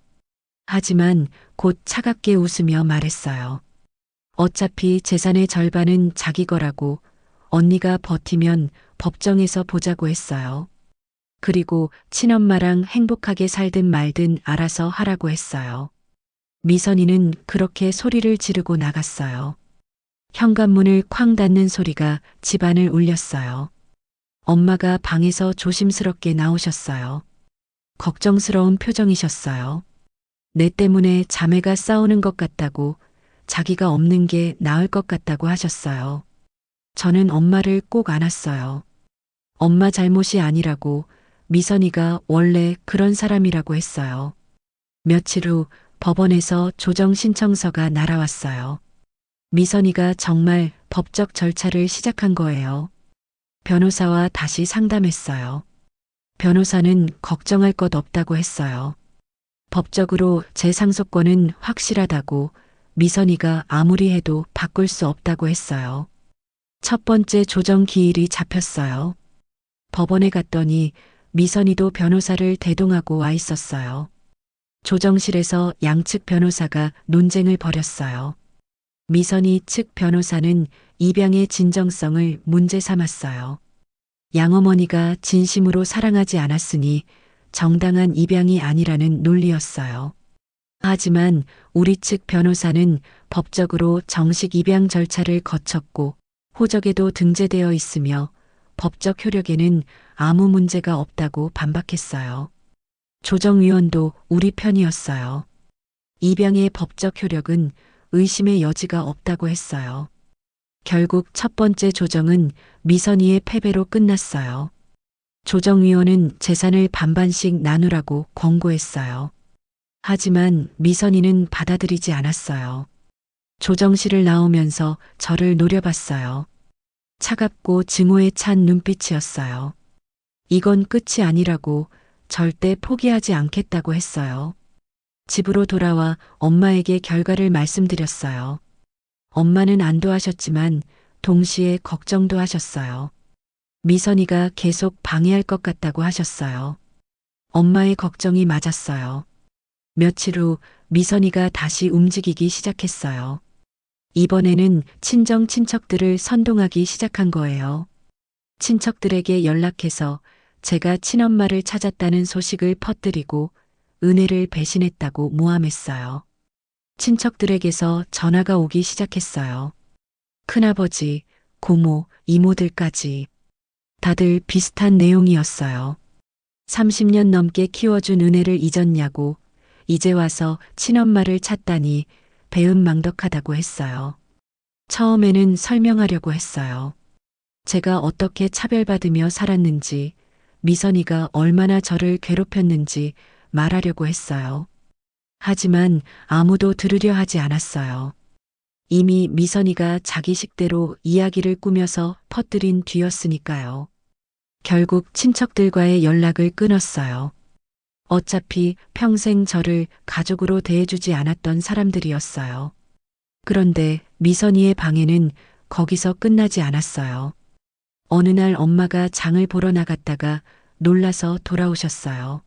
Speaker 1: 하지만 곧 차갑게 웃으며 말했어요. 어차피 재산의 절반은 자기 거라고, 언니가 버티면 법정에서 보자고 했어요. 그리고 친엄마랑 행복하게 살든 말든 알아서 하라고 했어요. 미선이는 그렇게 소리를 지르고 나갔어요. 현관문을 쾅 닫는 소리가 집안을 울렸어요. 엄마가 방에서 조심스럽게 나오셨어요. 걱정스러운 표정이셨어요. 내 때문에 자매가 싸우는 것 같다고, 자기가 없는 게 나을 것 같다고 하셨어요. 저는 엄마를 꼭 안았어요. 엄마 잘못이 아니라고, 미선이가 원래 그런 사람이라고 했어요. 며칠 후 법원에서 조정 신청서가 날아왔어요. 미선이가 정말 법적 절차를 시작한 거예요. 변호사와 다시 상담했어요. 변호사는 걱정할 것 없다고 했어요. 법적으로 제 상속권은 확실하다고, 미선이가 아무리 해도 바꿀 수 없다고 했어요. 첫 번째 조정 기일이 잡혔어요. 법원에 갔더니 미선이도 변호사를 대동하고 와 있었어요. 조정실에서 양측 변호사가 논쟁을 벌였어요. 미선이 측 변호사는 입양의 진정성을 문제 삼았어요. 양어머니가 진심으로 사랑하지 않았으니 정당한 입양이 아니라는 논리였어요. 하지만 우리 측 변호사는 법적으로 정식 입양 절차를 거쳤고 호적에도 등재되어 있으며 법적 효력에는 아무 문제가 없다고 반박했어요. 조정위원도 우리 편이었어요. 입양의 법적 효력은 의심의 여지가 없다고 했어요. 결국 첫 번째 조정은 미선이의 패배로 끝났어요. 조정위원은 재산을 반반씩 나누라고 권고했어요. 하지만 미선이는 받아들이지 않았어요. 조정실을 나오면서 저를 노려봤어요. 차갑고 증오에 찬 눈빛이었어요. 이건 끝이 아니라고, 절대 포기하지 않겠다고 했어요. 집으로 돌아와 엄마에게 결과를 말씀드렸어요. 엄마는 안도하셨지만 동시에 걱정도 하셨어요. 미선이가 계속 방해할 것 같다고 하셨어요. 엄마의 걱정이 맞았어요. 며칠 후 미선이가 다시 움직이기 시작했어요. 이번에는 친정 친척들을 선동하기 시작한 거예요. 친척들에게 연락해서 제가 친엄마를 찾았다는 소식을 퍼뜨리고 은혜를 배신했다고 모함했어요. 친척들에게서 전화가 오기 시작했어요. 큰아버지, 고모, 이모들까지. 다들 비슷한 내용이었어요. 30년 넘게 키워준 은혜를 잊었냐고, 이제 와서 친엄마를 찾다니 배은망덕하다고 했어요. 처음에는 설명하려고 했어요. 제가 어떻게 차별받으며 살았는지, 미선이가 얼마나 저를 괴롭혔는지 말하려고 했어요. 하지만 아무도 들으려 하지 않았어요. 이미 미선이가 자기 식대로 이야기를 꾸며서 퍼뜨린 뒤였으니까요. 결국 친척들과의 연락을 끊었어요. 어차피 평생 저를 가족으로 대해주지 않았던 사람들이었어요. 그런데 미선이의 방해는 거기서 끝나지 않았어요. 어느 날 엄마가 장을 보러 나갔다가 놀라서 돌아오셨어요.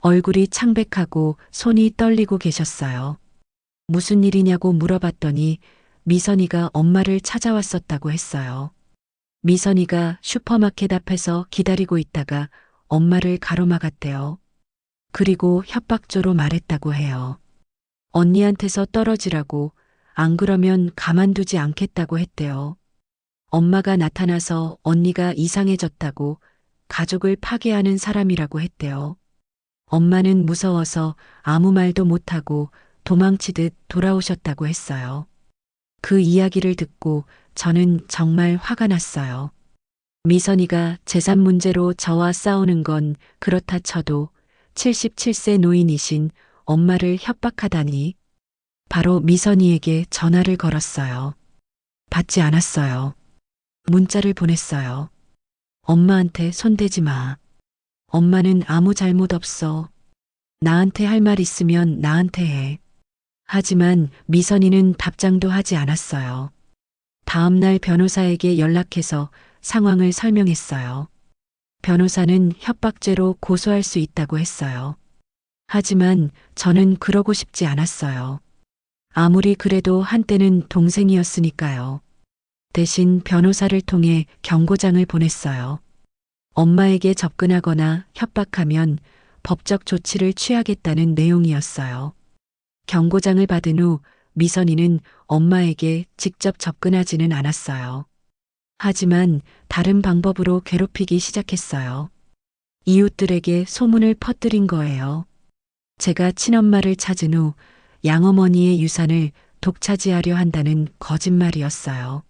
Speaker 1: 얼굴이 창백하고 손이 떨리고 계셨어요. 무슨 일이냐고 물어봤더니 미선이가 엄마를 찾아왔었다고 했어요. 미선이가 슈퍼마켓 앞에서 기다리고 있다가 엄마를 가로막았대요. 그리고 협박조로 말했다고 해요. 언니한테서 떨어지라고, 안 그러면 가만두지 않겠다고 했대요. 엄마가 나타나서 언니가 이상해졌다고, 가족을 파괴하는 사람이라고 했대요. 엄마는 무서워서 아무 말도 못하고 도망치듯 돌아오셨다고 했어요. 그 이야기를 듣고 저는 정말 화가 났어요. 미선이가 재산 문제로 저와 싸우는 건 그렇다 쳐도 77세 노인이신 엄마를 협박하다니. 바로 미선이에게 전화를 걸었어요. 받지 않았어요. 문자를 보냈어요. 엄마한테 손대지 마. 엄마는 아무 잘못 없어. 나한테 할 말 있으면 나한테 해. 하지만 미선이는 답장도 하지 않았어요. 다음 날 변호사에게 연락해서 상황을 설명했어요. 변호사는 협박죄로 고소할 수 있다고 했어요. 하지만 저는 그러고 싶지 않았어요. 아무리 그래도 한때는 동생이었으니까요. 대신 변호사를 통해 경고장을 보냈어요. 엄마에게 접근하거나 협박하면 법적 조치를 취하겠다는 내용이었어요. 경고장을 받은 후 미선이는 엄마에게 직접 접근하지는 않았어요. 하지만 다른 방법으로 괴롭히기 시작했어요. 이웃들에게 소문을 퍼뜨린 거예요. 제가 친엄마를 찾은 후 양어머니의 유산을 독차지하려 한다는 거짓말이었어요.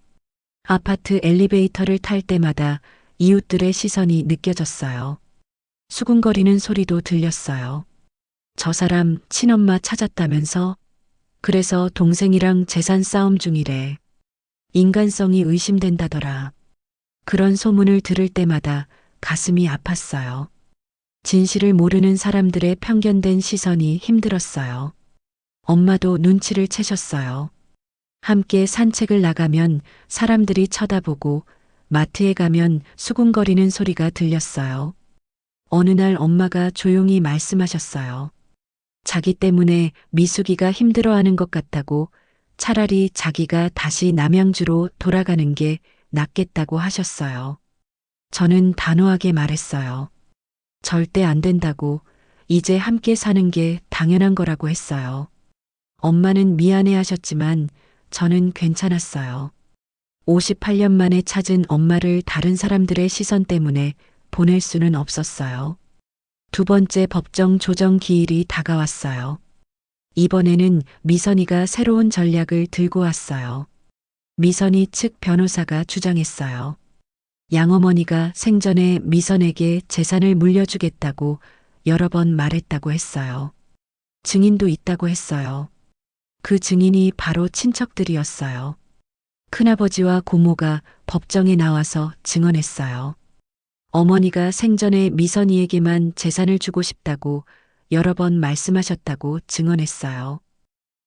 Speaker 1: 아파트 엘리베이터를 탈 때마다 이웃들의 시선이 느껴졌어요. 수군거리는 소리도 들렸어요. 저 사람 친엄마 찾았다면서? 그래서 동생이랑 재산 싸움 중이래. 인간성이 의심된다더라. 그런 소문을 들을 때마다 가슴이 아팠어요. 진실을 모르는 사람들의 편견된 시선이 힘들었어요. 엄마도 눈치를 채셨어요. 함께 산책을 나가면 사람들이 쳐다보고 마트에 가면 수군거리는 소리가 들렸어요. 어느 날 엄마가 조용히 말씀하셨어요. 자기 때문에 미숙이가 힘들어하는 것 같다고, 차라리 자기가 다시 남양주로 돌아가는 게 낫겠다고 하셨어요. 저는 단호하게 말했어요. 절대 안 된다고, 이제 함께 사는 게 당연한 거라고 했어요. 엄마는 미안해 하셨지만 저는 괜찮았어요. 58년 만에 찾은 엄마를 다른 사람들의 시선 때문에 보낼 수는 없었어요. 두 번째 법정 조정 기일이 다가왔어요. 이번에는 미선이가 새로운 전략을 들고 왔어요. 미선이 측 변호사가 주장했어요. 양어머니가 생전에 미선에게 재산을 물려주겠다고 여러 번 말했다고 했어요. 증인도 있다고 했어요. 그 증인이 바로 친척들이었어요. 큰아버지와 고모가 법정에 나와서 증언했어요. 어머니가 생전에 미선이에게만 재산을 주고 싶다고 여러 번 말씀하셨다고 증언했어요.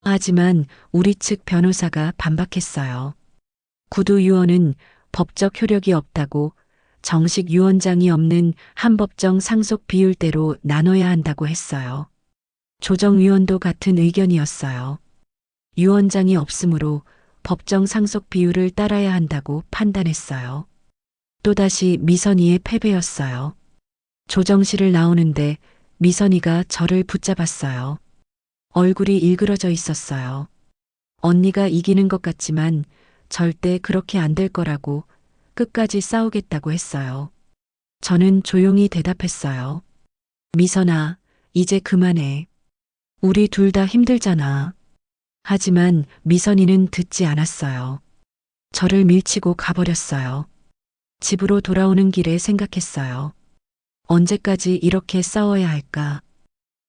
Speaker 1: 하지만 우리 측 변호사가 반박했어요. 구두 유언은 법적 효력이 없다고, 정식 유언장이 없는 한법정 상속 비율대로 나눠야 한다고 했어요. 조정위원도 같은 의견이었어요. 유언장이 없으므로 법정 상속 비율을 따라야 한다고 판단했어요. 또다시 미선이의 패배였어요. 조정실을 나오는데 미선이가 저를 붙잡았어요. 얼굴이 일그러져 있었어요. 언니가 이기는 것 같지만 절대 그렇게 안 될 거라고, 끝까지 싸우겠다고 했어요. 저는 조용히 대답했어요. 미선아, 이제 그만해. 우리 둘 다 힘들잖아. 하지만 미선이는 듣지 않았어요. 저를 밀치고 가버렸어요. 집으로 돌아오는 길에 생각했어요. 언제까지 이렇게 싸워야 할까?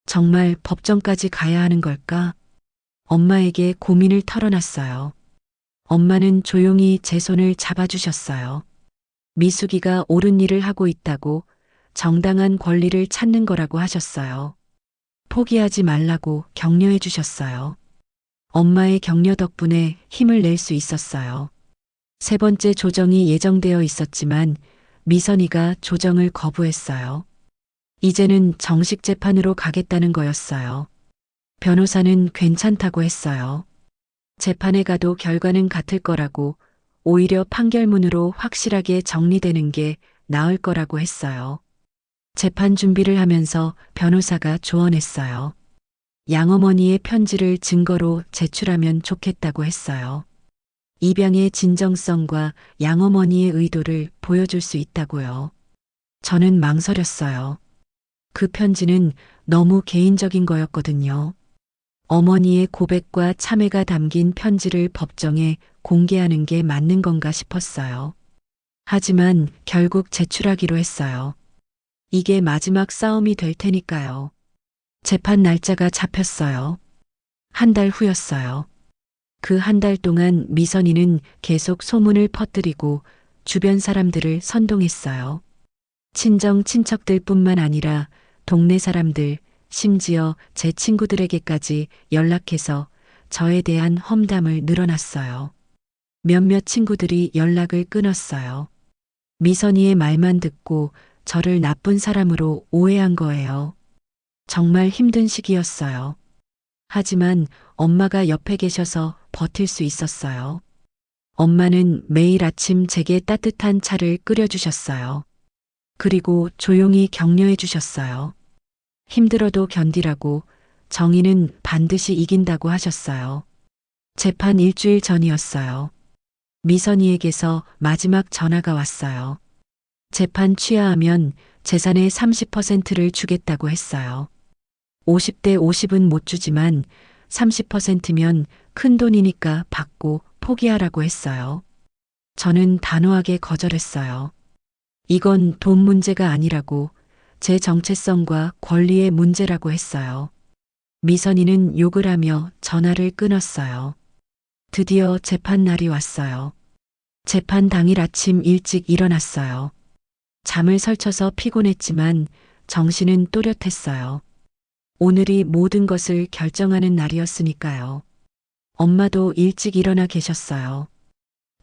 Speaker 1: 정말 법정까지 가야 하는 걸까? 엄마에게 고민을 털어놨어요. 엄마는 조용히 제 손을 잡아주셨어요. 미숙이가 옳은 일을 하고 있다고, 정당한 권리를 찾는 거라고 하셨어요. 포기하지 말라고 격려해 주셨어요. 엄마의 격려 덕분에 힘을 낼 수 있었어요. 세 번째 조정이 예정되어 있었지만 미선이가 조정을 거부했어요. 이제는 정식 재판으로 가겠다는 거였어요. 변호사는 괜찮다고 했어요. 재판에 가도 결과는 같을 거라고, 오히려 판결문으로 확실하게 정리되는 게 나을 거라고 했어요. 재판 준비를 하면서 변호사가 조언했어요. 양어머니의 편지를 증거로 제출하면 좋겠다고 했어요. 입양의 진정성과 양어머니의 의도를 보여줄 수 있다고요. 저는 망설였어요. 그 편지는 너무 개인적인 거였거든요. 어머니의 고백과 참회가 담긴 편지를 법정에 공개하는 게 맞는 건가 싶었어요. 하지만 결국 제출하기로 했어요. 이게 마지막 싸움이 될 테니까요. 재판 날짜가 잡혔어요. 한 달 후였어요. 그 한 달 동안 미선이는 계속 소문을 퍼뜨리고 주변 사람들을 선동했어요. 친정 친척들 뿐만 아니라 동네 사람들, 심지어 제 친구들에게까지 연락해서 저에 대한 험담을 늘어놨어요. 몇몇 친구들이 연락을 끊었어요. 미선이의 말만 듣고 저를 나쁜 사람으로 오해한 거예요. 정말 힘든 시기였어요. 하지만 엄마가 옆에 계셔서 버틸 수 있었어요. 엄마는 매일 아침 제게 따뜻한 차를 끓여주셨어요. 그리고 조용히 격려해 주셨어요. 힘들어도 견디라고, 정의는 반드시 이긴다고 하셨어요. 재판 일주일 전이었어요. 미선이에게서 마지막 전화가 왔어요. 재판 취하하면 재산의 30%를 주겠다고 했어요. 50대 50은 못 주지만 30%면 큰 돈이니까 받고 포기하라고 했어요. 저는 단호하게 거절했어요. 이건 돈 문제가 아니라고, 제 정체성과 권리의 문제라고 했어요. 미선이는 욕을 하며 전화를 끊었어요. 드디어 재판 날이 왔어요. 재판 당일 아침 일찍 일어났어요. 잠을 설쳐서 피곤했지만 정신은 또렷했어요. 오늘이 모든 것을 결정하는 날이었으니까요. 엄마도 일찍 일어나 계셨어요.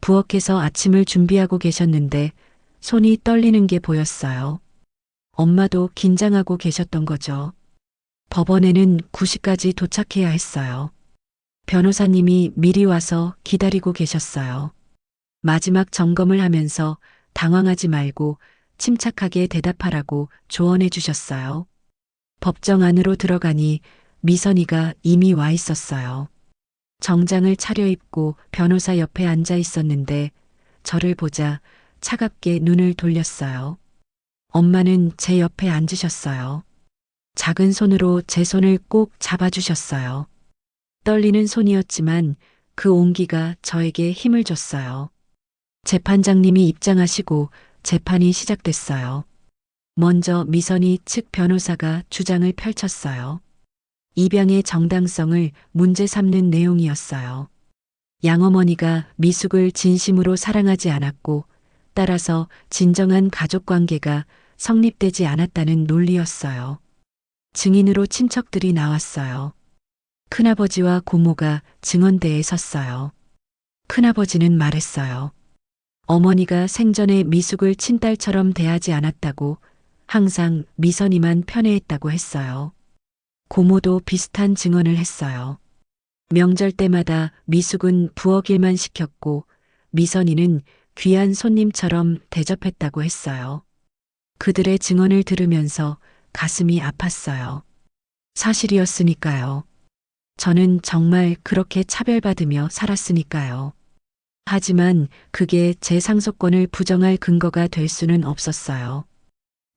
Speaker 1: 부엌에서 아침을 준비하고 계셨는데 손이 떨리는 게 보였어요. 엄마도 긴장하고 계셨던 거죠. 법원에는 9시까지 도착해야 했어요. 변호사님이 미리 와서 기다리고 계셨어요. 마지막 점검을 하면서 당황하지 말고 침착하게 대답하라고 조언해 주셨어요. 법정 안으로 들어가니 미선이가 이미 와 있었어요. 정장을 차려입고 변호사 옆에 앉아 있었는데 저를 보자 차갑게 눈을 돌렸어요. 엄마는 제 옆에 앉으셨어요. 작은 손으로 제 손을 꼭 잡아주셨어요. 떨리는 손이었지만 그 온기가 저에게 힘을 줬어요. 재판장님이 입장하시고 재판이 시작됐어요. 먼저 미선이 측 변호사가 주장을 펼쳤어요. 입양의 정당성을 문제 삼는 내용이었어요. 양어머니가 미숙을 진심으로 사랑하지 않았고 따라서 진정한 가족 관계가 성립되지 않았다는 논리였어요. 증인으로 친척들이 나왔어요. 큰아버지와 고모가 증언대에 섰어요. 큰아버지는 말했어요. 어머니가 생전에 미숙을 친딸처럼 대하지 않았다고 항상 미선이만 편애했다고 했어요. 고모도 비슷한 증언을 했어요. 명절 때마다 미숙은 부엌 일만 시켰고 미선이는 귀한 손님처럼 대접했다고 했어요. 그들의 증언을 들으면서 가슴이 아팠어요. 사실이었으니까요. 저는 정말 그렇게 차별받으며 살았으니까요. 하지만 그게 제 상속권을 부정할 근거가 될 수는 없었어요.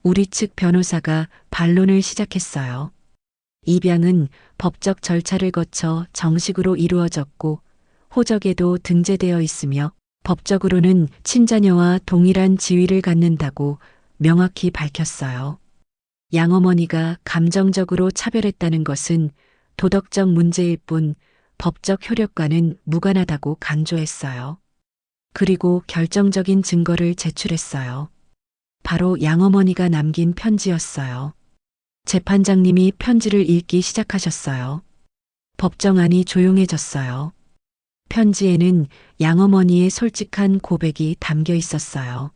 Speaker 1: 우리 측 변호사가 반론을 시작했어요. 입양은 법적 절차를 거쳐 정식으로 이루어졌고 호적에도 등재되어 있으며 법적으로는 친자녀와 동일한 지위를 갖는다고 명확히 밝혔어요. 양어머니가 감정적으로 차별했다는 것은 도덕적 문제일 뿐 법적 효력과는 무관하다고 강조했어요. 그리고 결정적인 증거를 제출했어요. 바로 양어머니가 남긴 편지였어요. 재판장님이 편지를 읽기 시작하셨어요. 법정안이 조용해졌어요. 편지에는 양어머니의 솔직한 고백이 담겨 있었어요.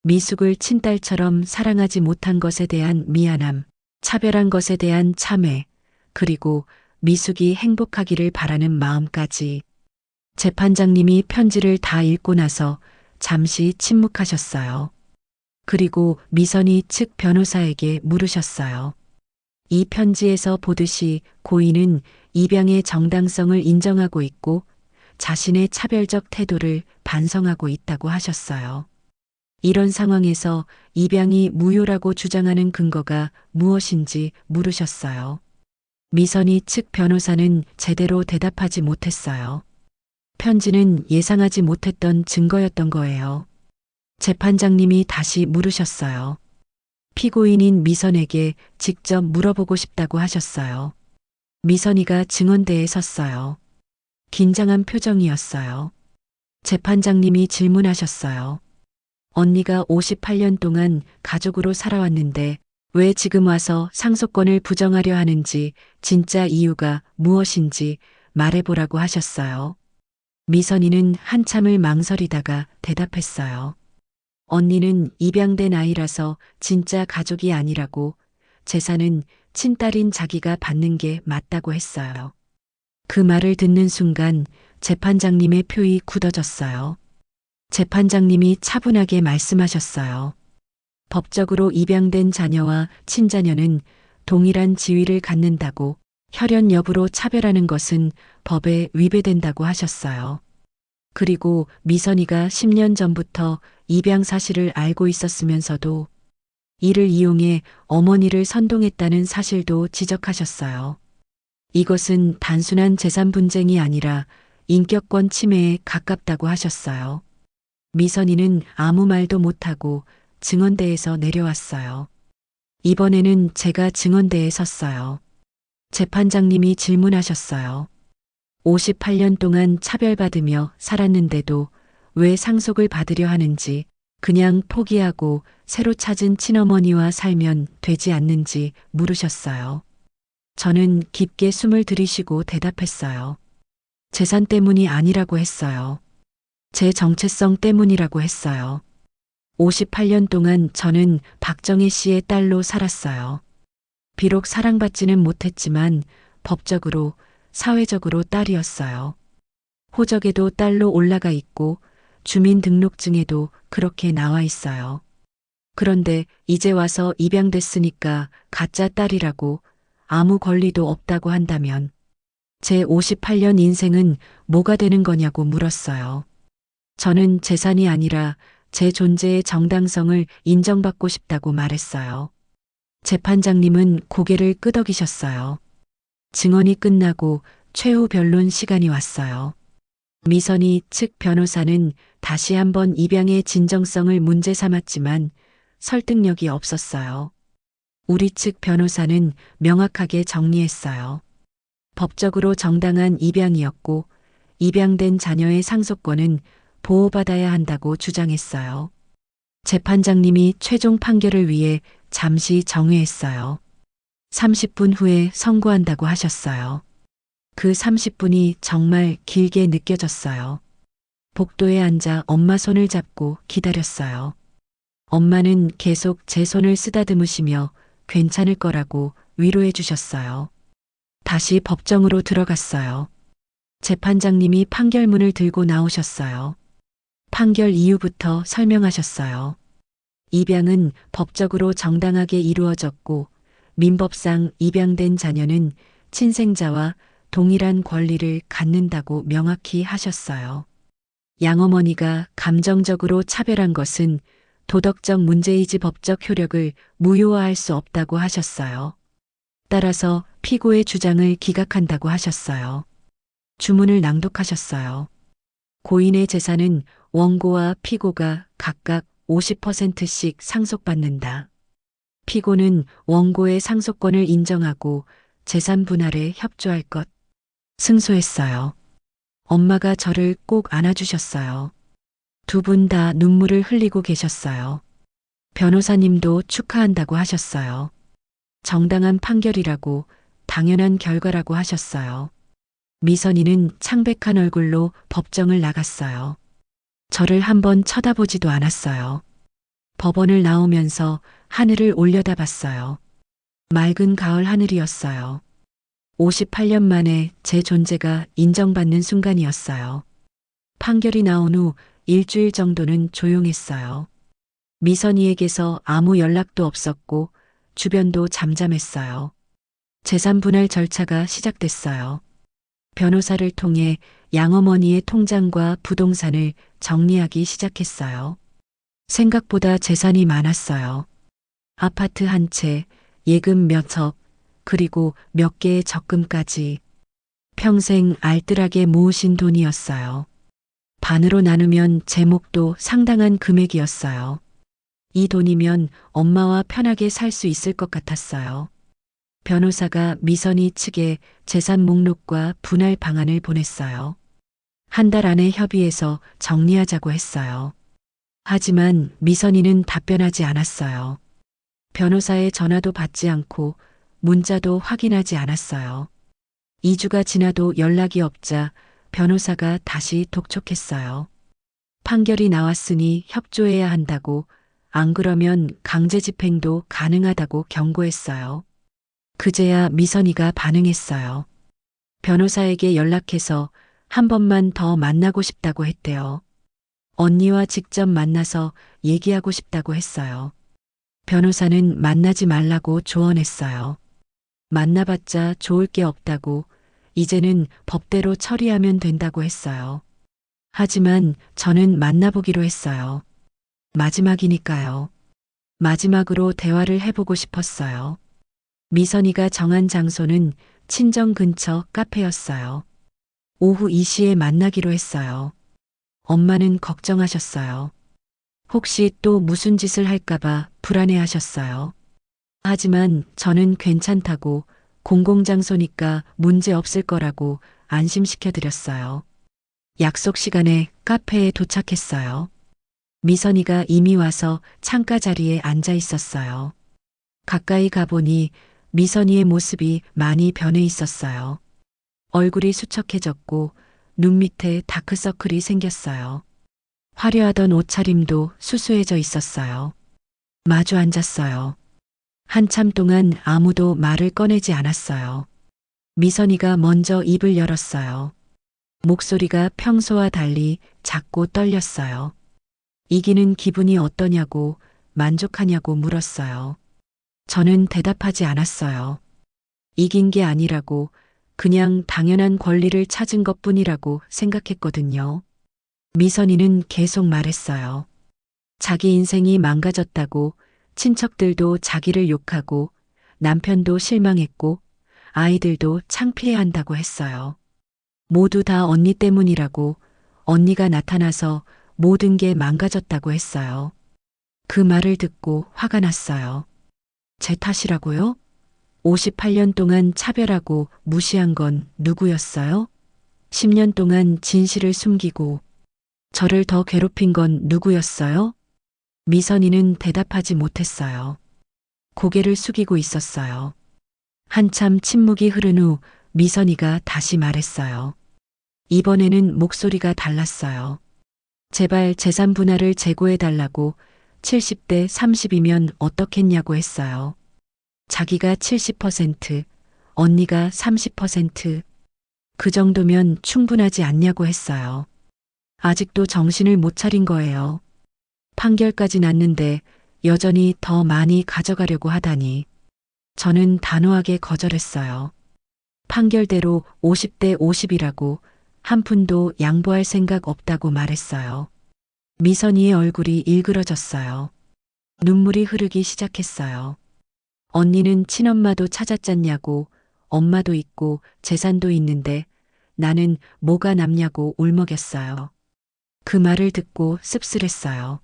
Speaker 1: 미숙을 친딸처럼 사랑하지 못한 것에 대한 미안함, 차별한 것에 대한 참회, 그리고 미숙이 행복하기를 바라는 마음까지. 재판장님이 편지를 다 읽고 나서 잠시 침묵하셨어요. 그리고 미선이 측 변호사에게 물으셨어요. 이 편지에서 보듯이 고인은 입양의 정당성을 인정하고 있고 자신의 차별적 태도를 반성하고 있다고 하셨어요. 이런 상황에서 입양이 무효라고 주장하는 근거가 무엇인지 물으셨어요. 미선이 측 변호사는 제대로 대답하지 못했어요. 편지는 예상하지 못했던 증거였던 거예요. 재판장님이 다시 물으셨어요. 피고인인 미선에게 직접 물어보고 싶다고 하셨어요. 미선이가 증언대에 섰어요. 긴장한 표정이었어요. 재판장님이 질문하셨어요. 언니가 58년 동안 가족으로 살아왔는데 왜 지금 와서 상속권을 부정하려 하는지 진짜 이유가 무엇인지 말해보라고 하셨어요. 미선이는 한참을 망설이다가 대답했어요. 언니는 입양된 아이라서 진짜 가족이 아니라고 재산은 친딸인 자기가 받는 게 맞다고 했어요. 그 말을 듣는 순간 재판장님의 표이 굳어졌어요. 재판장님이 차분하게 말씀하셨어요. 법적으로 입양된 자녀와 친자녀는 동일한 지위를 갖는다고 혈연 여부로 차별하는 것은 법에 위배된다고 하셨어요. 그리고 미선이가 10년 전부터 입양 사실을 알고 있었으면서도 이를 이용해 어머니를 선동했다는 사실도 지적하셨어요. 이것은 단순한 재산 분쟁이 아니라 인격권 침해에 가깝다고 하셨어요. 미선이는 아무 말도 못하고 증언대에서 내려왔어요. 이번에는 제가 증언대에 섰어요. 재판장님이 질문하셨어요. 58년 동안 차별받으며 살았는데도 왜 상속을 받으려 하는지, 그냥 포기하고 새로 찾은 친어머니와 살면 되지 않는지 물으셨어요. 저는 깊게 숨을 들이쉬고 대답했어요. 재산 때문이 아니라고 했어요. 제 정체성 때문이라고 했어요. 58년 동안 저는 박정희 씨의 딸로 살았어요. 비록 사랑받지는 못했지만 법적으로 사회적으로 딸이었어요. 호적에도 딸로 올라가 있고 주민등록증에도 그렇게 나와 있어요. 그런데 이제 와서 입양됐으니까 가짜 딸이라고 아무 권리도 없다고 한다면 제 58년 인생은 뭐가 되는 거냐고 물었어요. 저는 재산이 아니라 제 존재의 정당성을 인정받고 싶다고 말했어요. 재판장님은 고개를 끄덕이셨어요. 증언이 끝나고 최후 변론 시간이 왔어요. 미선이 측 변호사는 다시 한번 입양의 진정성을 문제 삼았지만 설득력이 없었어요. 우리 측 변호사는 명확하게 정리했어요. 법적으로 정당한 입양이었고 입양된 자녀의 상속권은 보호받아야 한다고 주장했어요. 재판장님이 최종 판결을 위해 잠시 정회했어요. 30분 후에 선고한다고 하셨어요. 그 30분이 정말 길게 느껴졌어요. 복도에 앉아 엄마 손을 잡고 기다렸어요. 엄마는 계속 제 손을 쓰다듬으시며 괜찮을 거라고 위로해 주셨어요. 다시 법정으로 들어갔어요. 재판장님이 판결문을 들고 나오셨어요. 판결 이유부터 설명하셨어요. 입양은 법적으로 정당하게 이루어졌고 민법상 입양된 자녀는 친생자와 동일한 권리를 갖는다고 명확히 하셨어요. 양어머니가 감정적으로 차별한 것은 도덕적 문제이지 법적 효력을 무효화할 수 없다고 하셨어요. 따라서 피고의 주장을 기각한다고 하셨어요. 주문을 낭독하셨어요. 고인의 재산은 원고와 피고가 각각 50%씩 상속받는다. 피고는 원고의 상속권을 인정하고 재산 분할에 협조할 것. 승소했어요. 엄마가 저를 꼭 안아주셨어요. 두 분 다 눈물을 흘리고 계셨어요. 변호사님도 축하한다고 하셨어요. 정당한 판결이라고 당연한 결과라고 하셨어요. 미선이는 창백한 얼굴로 법정을 나갔어요. 저를 한번 쳐다보지도 않았어요. 법원을 나오면서 하늘을 올려다봤어요. 맑은 가을 하늘이었어요. 58년 만에 제 존재가 인정받는 순간이었어요. 판결이 나온 후 일주일 정도는 조용했어요. 미선이에게서 아무 연락도 없었고 주변도 잠잠했어요. 재산 분할 절차가 시작됐어요. 변호사를 통해 양어머니의 통장과 부동산을 정리하기 시작했어요. 생각보다 재산이 많았어요. 아파트 한 채, 예금 몇 억, 그리고 몇 개의 적금까지 평생 알뜰하게 모으신 돈이었어요. 반으로 나누면 제 몫도 상당한 금액이었어요. 이 돈이면 엄마와 편하게 살 수 있을 것 같았어요. 변호사가 미선이 측에 재산 목록과 분할 방안을 보냈어요. 한 달 안에 협의해서 정리하자고 했어요. 하지만 미선이는 답변하지 않았어요. 변호사의 전화도 받지 않고 문자도 확인하지 않았어요. 2주가 지나도 연락이 없자 변호사가 다시 독촉했어요. 판결이 나왔으니 협조해야 한다고, 안 그러면 강제 집행도 가능하다고 경고했어요. 그제야 미선이가 반응했어요. 변호사에게 연락해서 한 번만 더 만나고 싶다고 했대요. 언니와 직접 만나서 얘기하고 싶다고 했어요. 변호사는 만나지 말라고 조언했어요. 만나봤자 좋을 게 없다고, 이제는 법대로 처리하면 된다고 했어요. 하지만 저는 만나보기로 했어요. 마지막이니까요. 마지막으로 대화를 해보고 싶었어요. 미선이가 정한 장소는 친정 근처 카페였어요. 오후 2시에 만나기로 했어요. 엄마는 걱정하셨어요. 혹시 또 무슨 짓을 할까봐 불안해하셨어요. 하지만 저는 괜찮다고, 공공장소니까 문제 없을 거라고 안심시켜드렸어요. 약속 시간에 카페에 도착했어요. 미선이가 이미 와서 창가 자리에 앉아 있었어요. 가까이 가보니 미선이의 모습이 많이 변해 있었어요. 얼굴이 수척해졌고 눈 밑에 다크서클이 생겼어요. 화려하던 옷차림도 수수해져 있었어요. 마주 앉았어요. 한참 동안 아무도 말을 꺼내지 않았어요. 미선이가 먼저 입을 열었어요. 목소리가 평소와 달리 작고 떨렸어요. 이기는 기분이 어떠냐고, 만족하냐고 물었어요. 저는 대답하지 않았어요. 이긴 게 아니라고, 그냥 당연한 권리를 찾은 것뿐이라고 생각했거든요. 미선이는 계속 말했어요. 자기 인생이 망가졌다고, 친척들도 자기를 욕하고, 남편도 실망했고, 아이들도 창피해한다고 했어요. 모두 다 언니 때문이라고, 언니가 나타나서 모든 게 망가졌다고 했어요. 그 말을 듣고 화가 났어요. 제 탓이라고요? 58년 동안 차별하고 무시한 건 누구였어요? 10년 동안 진실을 숨기고 저를 더 괴롭힌 건 누구였어요? 미선이는 대답하지 못했어요. 고개를 숙이고 있었어요. 한참 침묵이 흐른 후 미선이가 다시 말했어요. 이번에는 목소리가 달랐어요. 제발 재산 분할을 재고해달라고 70대 30이면 어떻겠냐고 했어요. 자기가 70%, 언니가 30%, 그 정도면 충분하지 않냐고 했어요. 아직도 정신을 못 차린 거예요. 판결까지 났는데 여전히 더 많이 가져가려고 하다니. 저는 단호하게 거절했어요. 판결대로 50대 50이라고 한 푼도 양보할 생각 없다고 말했어요. 미선이의 얼굴이 일그러졌어요. 눈물이 흐르기 시작했어요. 언니는 친엄마도 찾았잖냐고, 엄마도 있고 재산도 있는데 나는 뭐가 남냐고 울먹였어요. 그 말을 듣고 씁쓸했어요.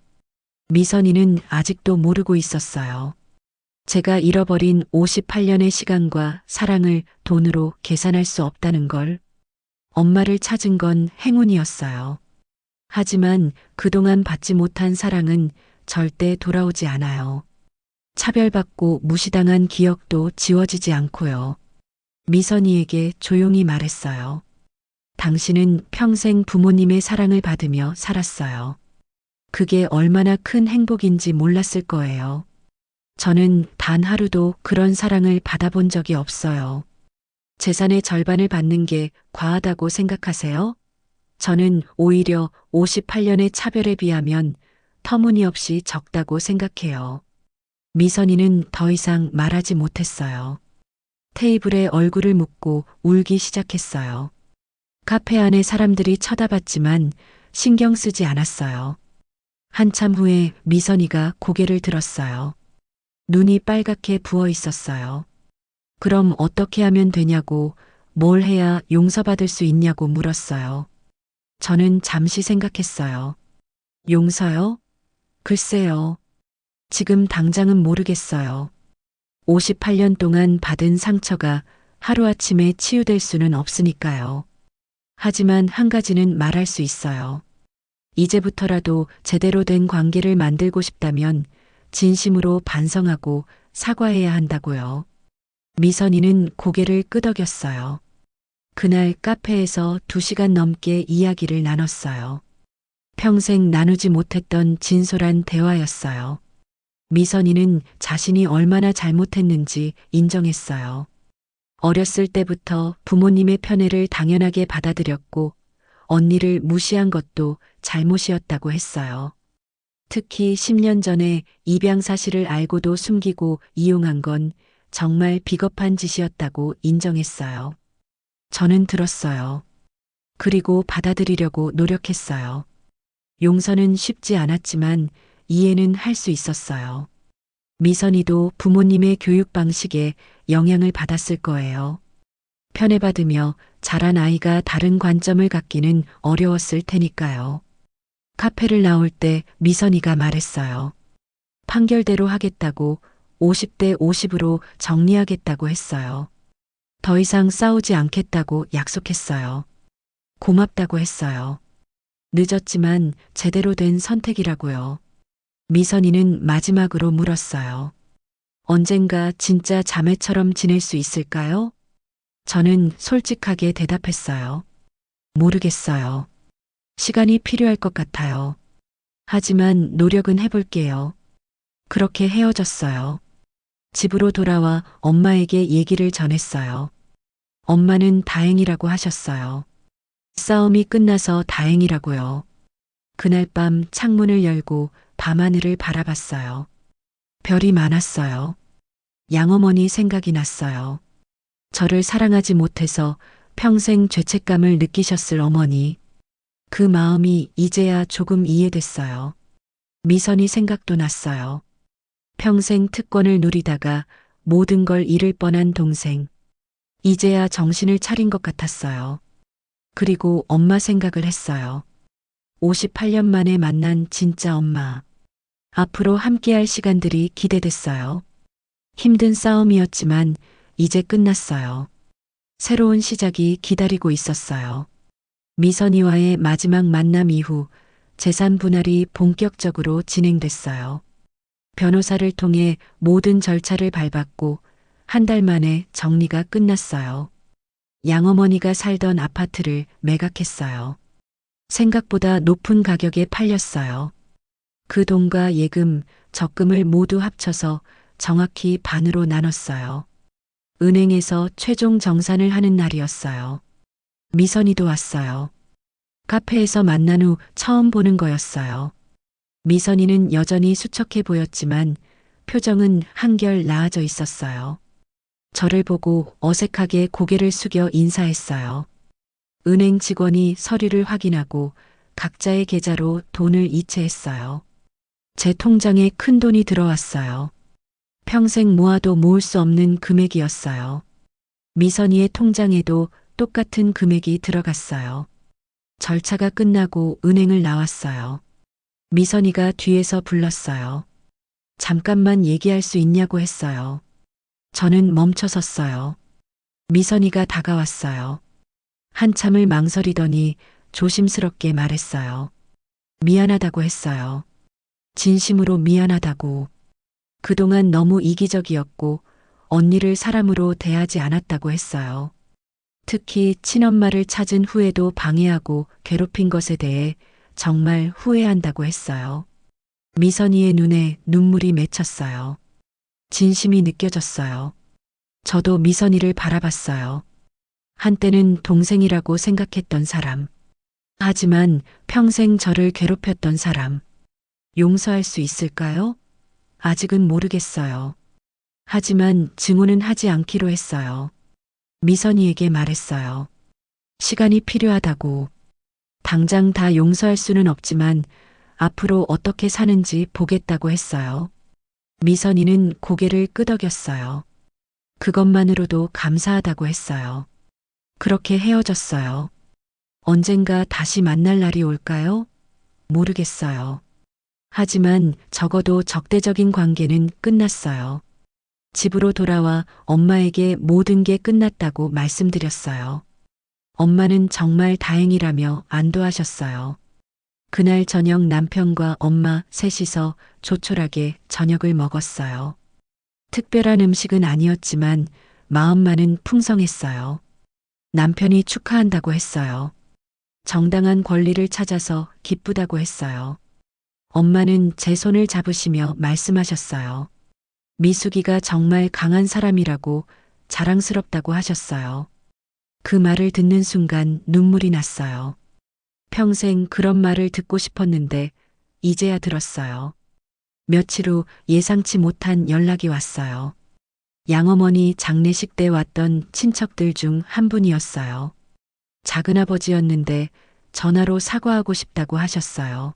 Speaker 1: 미선이는 아직도 모르고 있었어요. 제가 잃어버린 58년의 시간과 사랑을 돈으로 계산할 수 없다는 걸. 엄마를 찾은 건 행운이었어요. 하지만 그동안 받지 못한 사랑은 절대 돌아오지 않아요. 차별받고 무시당한 기억도 지워지지 않고요. 미선이에게 조용히 말했어요. 당신은 평생 부모님의 사랑을 받으며 살았어요. 그게 얼마나 큰 행복인지 몰랐을 거예요. 저는 단 하루도 그런 사랑을 받아본 적이 없어요. 재산의 절반을 받는 게 과하다고 생각하세요? 저는 오히려 58년의 차별에 비하면 터무니없이 적다고 생각해요. 미선이는 더 이상 말하지 못했어요. 테이블에 얼굴을 묻고 울기 시작했어요. 카페 안에 사람들이 쳐다봤지만 신경 쓰지 않았어요. 한참 후에 미선이가 고개를 들었어요. 눈이 빨갛게 부어 있었어요. 그럼 어떻게 하면 되냐고, 뭘 해야 용서받을 수 있냐고 물었어요. 저는 잠시 생각했어요. 용서요? 글쎄요. 지금 당장은 모르겠어요. 58년 동안 받은 상처가 하루아침에 치유될 수는 없으니까요. 하지만 한 가지는 말할 수 있어요. 이제부터라도 제대로 된 관계를 만들고 싶다면 진심으로 반성하고 사과해야 한다고요. 미선이는 고개를 끄덕였어요. 그날 카페에서 2시간 넘게 이야기를 나눴어요. 평생 나누지 못했던 진솔한 대화였어요. 미선이는 자신이 얼마나 잘못했는지 인정했어요. 어렸을 때부터 부모님의 편애를 당연하게 받아들였고 언니를 무시한 것도 잘못이었다고 했어요. 특히 10년 전에 입양 사실을 알고도 숨기고 이용한 건 정말 비겁한 짓이었다고 인정했어요. 저는 들었어요. 그리고 받아들이려고 노력했어요. 용서는 쉽지 않았지만 이해는 할 수 있었어요. 미선이도 부모님의 교육 방식에 영향을 받았을 거예요. 편애받으며 자란 아이가 다른 관점을 갖기는 어려웠을 테니까요. 카페를 나올 때 미선이가 말했어요. 판결대로 하겠다고 50대 50으로 정리하겠다고 했어요. 더 이상 싸우지 않겠다고 약속했어요. 고맙다고 했어요. 늦었지만 제대로 된 선택이라고요. 미선이는 마지막으로 물었어요. 언젠가 진짜 자매처럼 지낼 수 있을까요? 저는 솔직하게 대답했어요. 모르겠어요. 시간이 필요할 것 같아요. 하지만 노력은 해볼게요. 그렇게 헤어졌어요. 집으로 돌아와 엄마에게 얘기를 전했어요. 엄마는 다행이라고 하셨어요. 싸움이 끝나서 다행이라고요. 그날 밤 창문을 열고 밤하늘을 바라봤어요. 별이 많았어요. 양어머니 생각이 났어요. 저를 사랑하지 못해서 평생 죄책감을 느끼셨을 어머니. 그 마음이 이제야 조금 이해됐어요. 미선이 생각도 났어요. 평생 특권을 누리다가 모든 걸 잃을 뻔한 동생. 이제야 정신을 차린 것 같았어요. 그리고 엄마 생각을 했어요. 58년 만에 만난 진짜 엄마. 앞으로 함께할 시간들이 기대됐어요. 힘든 싸움이었지만 이제 끝났어요. 새로운 시작이 기다리고 있었어요. 미선이와의 마지막 만남 이후 재산 분할이 본격적으로 진행됐어요. 변호사를 통해 모든 절차를 밟았고 한 달 만에 정리가 끝났어요. 양어머니가 살던 아파트를 매각했어요. 생각보다 높은 가격에 팔렸어요. 그 돈과 예금, 적금을 모두 합쳐서 정확히 반으로 나눴어요. 은행에서 최종 정산을 하는 날이었어요. 미선이도 왔어요. 카페에서 만난 후 처음 보는 거였어요. 미선이는 여전히 수척해 보였지만 표정은 한결 나아져 있었어요. 저를 보고 어색하게 고개를 숙여 인사했어요. 은행 직원이 서류를 확인하고 각자의 계좌로 돈을 이체했어요. 제 통장에 큰 돈이 들어왔어요. 평생 모아도 모을 수 없는 금액이었어요. 미선이의 통장에도 똑같은 금액이 들어갔어요. 절차가 끝나고 은행을 나왔어요. 미선이가 뒤에서 불렀어요. 잠깐만 얘기할 수 있냐고 했어요. 저는 멈춰섰어요. 미선이가 다가왔어요. 한참을 망설이더니 조심스럽게 말했어요. 미안하다고 했어요. 진심으로 미안하다고. 그동안 너무 이기적이었고 언니를 사람으로 대하지 않았다고 했어요. 특히 친엄마를 찾은 후에도 방해하고 괴롭힌 것에 대해 정말 후회한다고 했어요. 미선이의 눈에 눈물이 맺혔어요. 진심이 느껴졌어요. 저도 미선이를 바라봤어요. 한때는 동생이라고 생각했던 사람. 하지만 평생 저를 괴롭혔던 사람. 용서할 수 있을까요? 아직은 모르겠어요. 하지만 증오는 하지 않기로 했어요. 미선이에게 말했어요. 시간이 필요하다고. 당장 다 용서할 수는 없지만 앞으로 어떻게 사는지 보겠다고 했어요. 미선이는 고개를 끄덕였어요. 그것만으로도 감사하다고 했어요. 그렇게 헤어졌어요. 언젠가 다시 만날 날이 올까요? 모르겠어요. 하지만 적어도 적대적인 관계는 끝났어요. 집으로 돌아와 엄마에게 모든 게 끝났다고 말씀드렸어요. 엄마는 정말 다행이라며 안도하셨어요. 그날 저녁 남편과 엄마 셋이서 조촐하게 저녁을 먹었어요. 특별한 음식은 아니었지만 마음만은 풍성했어요. 남편이 축하한다고 했어요. 정당한 권리를 찾아서 기쁘다고 했어요. 엄마는 제 손을 잡으시며 말씀하셨어요. 미숙이가 정말 강한 사람이라고 자랑스럽다고 하셨어요. 그 말을 듣는 순간 눈물이 났어요. 평생 그런 말을 듣고 싶었는데 이제야 들었어요. 며칠 후 예상치 못한 연락이 왔어요. 양어머니 장례식 때 왔던 친척들 중 한 분이었어요. 작은아버지였는데 전화로 사과하고 싶다고 하셨어요.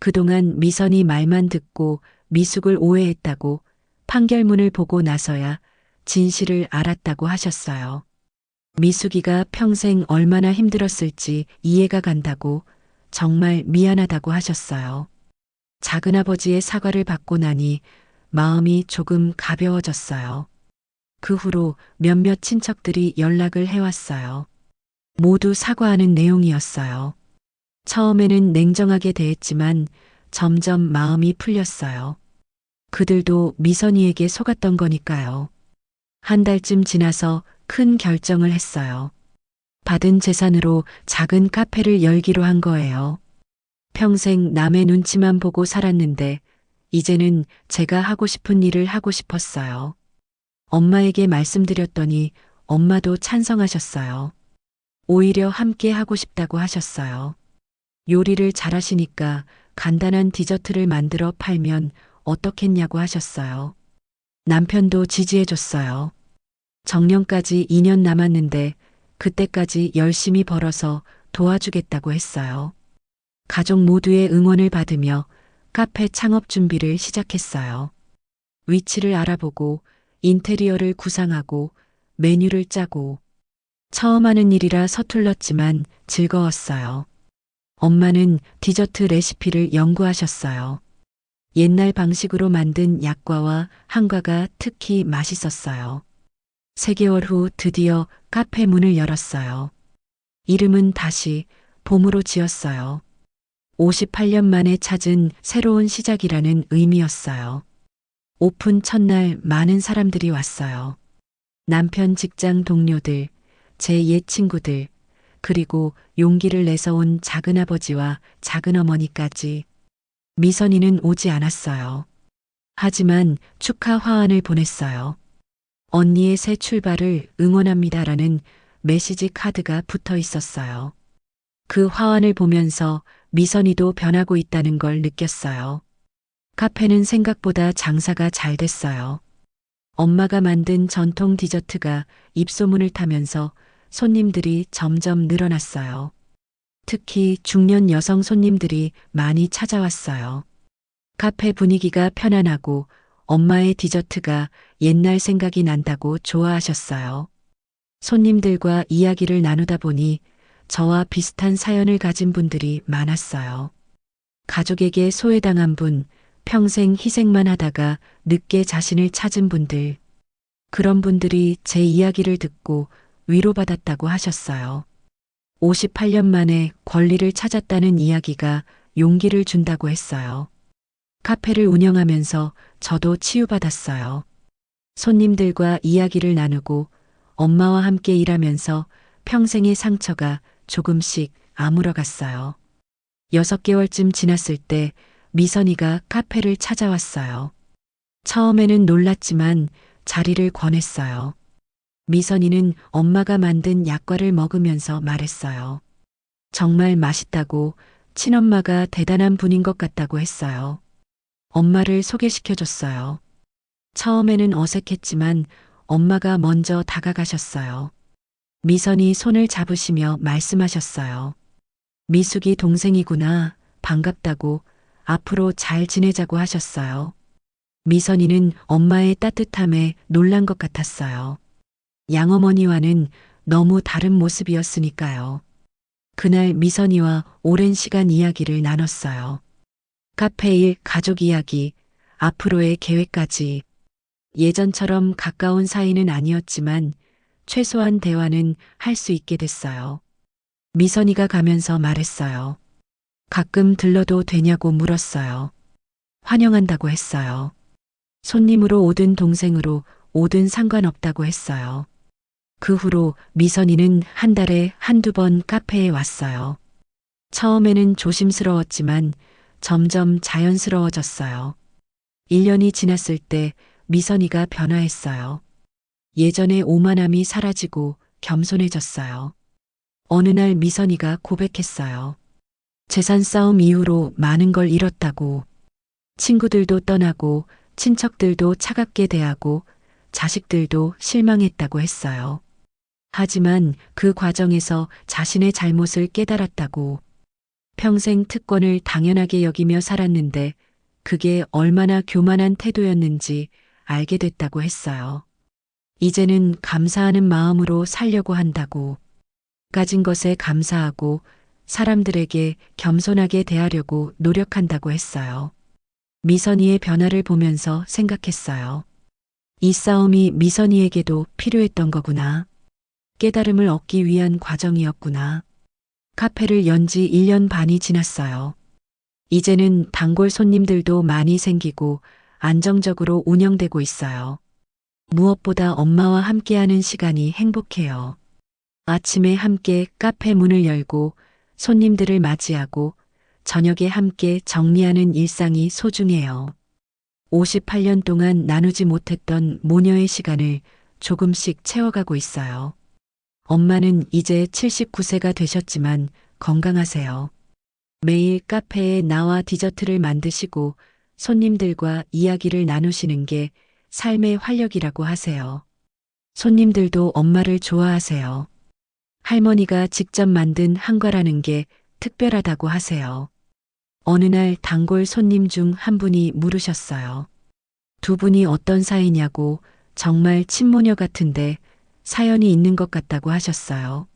Speaker 1: 그동안 미선이 말만 듣고 미숙을 오해했다고 판결문을 보고 나서야 진실을 알았다고 하셨어요. 미숙이가 평생 얼마나 힘들었을지 이해가 간다고 정말 미안하다고 하셨어요. 작은아버지의 사과를 받고 나니 마음이 조금 가벼워졌어요. 그 후로 몇몇 친척들이 연락을 해왔어요. 모두 사과하는 내용이었어요. 처음에는 냉정하게 대했지만 점점 마음이 풀렸어요. 그들도 미선이에게 속았던 거니까요. 한 달쯤 지나서 큰 결정을 했어요. 받은 재산으로 작은 카페를 열기로 한 거예요. 평생 남의 눈치만 보고 살았는데 이제는 제가 하고 싶은 일을 하고 싶었어요. 엄마에게 말씀드렸더니 엄마도 찬성하셨어요. 오히려 함께 하고 싶다고 하셨어요. 요리를 잘하시니까 간단한 디저트를 만들어 팔면 어떻겠냐고 하셨어요. 남편도 지지해줬어요. 정년까지 2년 남았는데 그때까지 열심히 벌어서 도와주겠다고 했어요. 가족 모두의 응원을 받으며 카페 창업 준비를 시작했어요. 위치를 알아보고 인테리어를 구상하고 메뉴를 짜고 처음 하는 일이라 서툴렀지만 즐거웠어요. 엄마는 디저트 레시피를 연구하셨어요. 옛날 방식으로 만든 약과와 한과가 특히 맛있었어요. 3개월 후 드디어 카페 문을 열었어요. 이름은 다시 봄으로 지었어요. 58년 만에 찾은 새로운 시작이라는 의미였어요. 오픈 첫날 많은 사람들이 왔어요. 남편 직장 동료들, 제 옛 친구들, 그리고 용기를 내서 온 작은아버지와 작은어머니까지. 미선이는 오지 않았어요. 하지만 축하 화환을 보냈어요. 언니의 새 출발을 응원합니다라는 메시지 카드가 붙어 있었어요. 그 화환을 보면서 미선이도 변하고 있다는 걸 느꼈어요. 카페는 생각보다 장사가 잘 됐어요. 엄마가 만든 전통 디저트가 입소문을 타면서 손님들이 점점 늘어났어요. 특히 중년 여성 손님들이 많이 찾아왔어요. 카페 분위기가 편안하고 엄마의 디저트가 옛날 생각이 난다고 좋아하셨어요. 손님들과 이야기를 나누다 보니 저와 비슷한 사연을 가진 분들이 많았어요. 가족에게 소외당한 분, 평생 희생만 하다가 늦게 자신을 찾은 분들. 그런 분들이 제 이야기를 듣고 위로받았다고 하셨어요. 58년 만에 권리를 찾았다는 이야기가 용기를 준다고 했어요. 카페를 운영하면서 저도 치유받았어요. 손님들과 이야기를 나누고 엄마와 함께 일하면서 평생의 상처가 조금씩 아물어갔어요. 6개월쯤 지났을 때 미선이가 카페를 찾아왔어요. 처음에는 놀랐지만 자리를 권했어요. 미선이는 엄마가 만든 약과를 먹으면서 말했어요. 정말 맛있다고, 친엄마가 대단한 분인 것 같다고 했어요. 엄마를 소개시켜줬어요. 처음에는 어색했지만 엄마가 먼저 다가가셨어요. 미선이 손을 잡으시며 말씀하셨어요. 미숙이 동생이구나, 반갑다고, 앞으로 잘 지내자고 하셨어요. 미선이는 엄마의 따뜻함에 놀란 것 같았어요. 양어머니와는 너무 다른 모습이었으니까요. 그날 미선이와 오랜 시간 이야기를 나눴어요. 카페 일, 가족 이야기, 앞으로의 계획까지. 예전처럼 가까운 사이는 아니었지만 최소한 대화는 할 수 있게 됐어요. 미선이가 가면서 말했어요. 가끔 들러도 되냐고 물었어요. 환영한다고 했어요. 손님으로 오든 동생으로 오든 상관없다고 했어요. 그 후로 미선이는 한 달에 한두 번 카페에 왔어요. 처음에는 조심스러웠지만 점점 자연스러워졌어요. 1년이 지났을 때 미선이가 변화했어요. 예전의 오만함이 사라지고 겸손해졌어요. 어느 날 미선이가 고백했어요. 재산 싸움 이후로 많은 걸 잃었다고. 친구들도 떠나고 친척들도 차갑게 대하고 자식들도 실망했다고 했어요. 하지만 그 과정에서 자신의 잘못을 깨달았다고. 평생 특권을 당연하게 여기며 살았는데 그게 얼마나 교만한 태도였는지 알게 됐다고 했어요. 이제는 감사하는 마음으로 살려고 한다고. 가진 것에 감사하고 사람들에게 겸손하게 대하려고 노력한다고 했어요. 미선이의 변화를 보면서 생각했어요. 이 싸움이 미선이에게도 필요했던 거구나. 깨달음을 얻기 위한 과정이었구나. 카페를 연 지 1년 반이 지났어요. 이제는 단골 손님들도 많이 생기고 안정적으로 운영되고 있어요. 무엇보다 엄마와 함께하는 시간이 행복해요. 아침에 함께 카페 문을 열고 손님들을 맞이하고 저녁에 함께 정리하는 일상이 소중해요. 58년 동안 나누지 못했던 모녀의 시간을 조금씩 채워가고 있어요. 엄마는 이제 79세가 되셨지만 건강하세요. 매일 카페에 나와 디저트를 만드시고 손님들과 이야기를 나누시는 게 삶의 활력이라고 하세요. 손님들도 엄마를 좋아하세요. 할머니가 직접 만든 한과라는 게 특별하다고 하세요. 어느 날 단골 손님 중 한 분이 물으셨어요. 두 분이 어떤 사이냐고. 정말 친모녀 같은데 사연이 있는 것 같다고 하셨어요.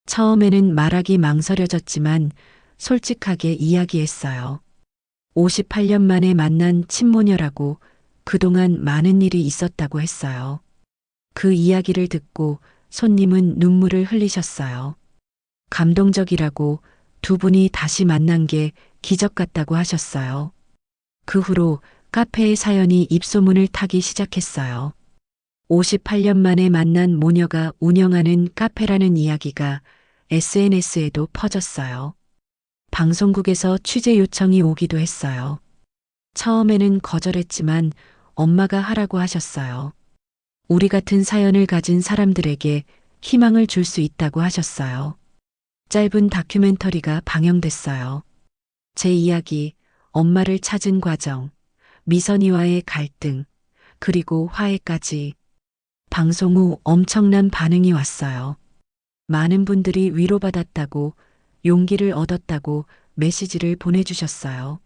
Speaker 1: 처음에는 말하기 망설여졌지만 솔직하게 이야기했어요. 58년 만에 만난 친모녀라고 그동안 많은 일이 있었다고 했어요. 그 이야기를 듣고 손님은 눈물을 흘리셨어요. 감동적이라고 두 분이 다시 만난 게 기적 같다고 하셨어요. 그 후로 카페의 사연이 입소문을 타기 시작했어요. 58년 만에 만난 모녀가 운영하는 카페라는 이야기가 SNS에도 퍼졌어요. 방송국에서 취재 요청이 오기도 했어요. 처음에는 거절했지만 엄마가 하라고 하셨어요. 우리 같은 사연을 가진 사람들에게 희망을 줄 수 있다고 하셨어요. 짧은 다큐멘터리가 방영됐어요. 제 이야기, 엄마를 찾은 과정, 미선이와의 갈등, 그리고 화해까지. 방송 후 엄청난 반응이 왔어요. 많은 분들이 위로받았다고, 용기를 얻었다고 메시지를 보내주셨어요.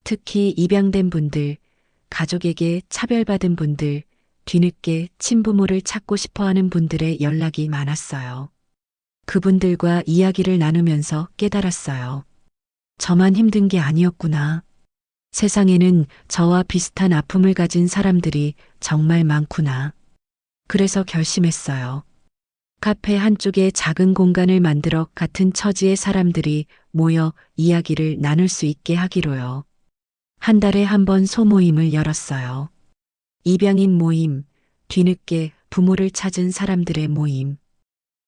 Speaker 1: 특히 입양된 분들, 가족에게 차별받은 분들, 뒤늦게 친부모를 찾고 싶어 하는 분들의 연락이 많았어요. 그분들과 이야기를 나누면서 깨달았어요. 저만 힘든 게 아니었구나. 세상에는 저와 비슷한 아픔을 가진 사람들이 정말 많구나. 그래서 결심했어요. 카페 한쪽에 작은 공간을 만들어 같은 처지의 사람들이 모여 이야기를 나눌 수 있게 하기로요. 한 달에 한 번 소모임을 열었어요. 입양인 모임, 뒤늦게 부모를 찾은 사람들의 모임.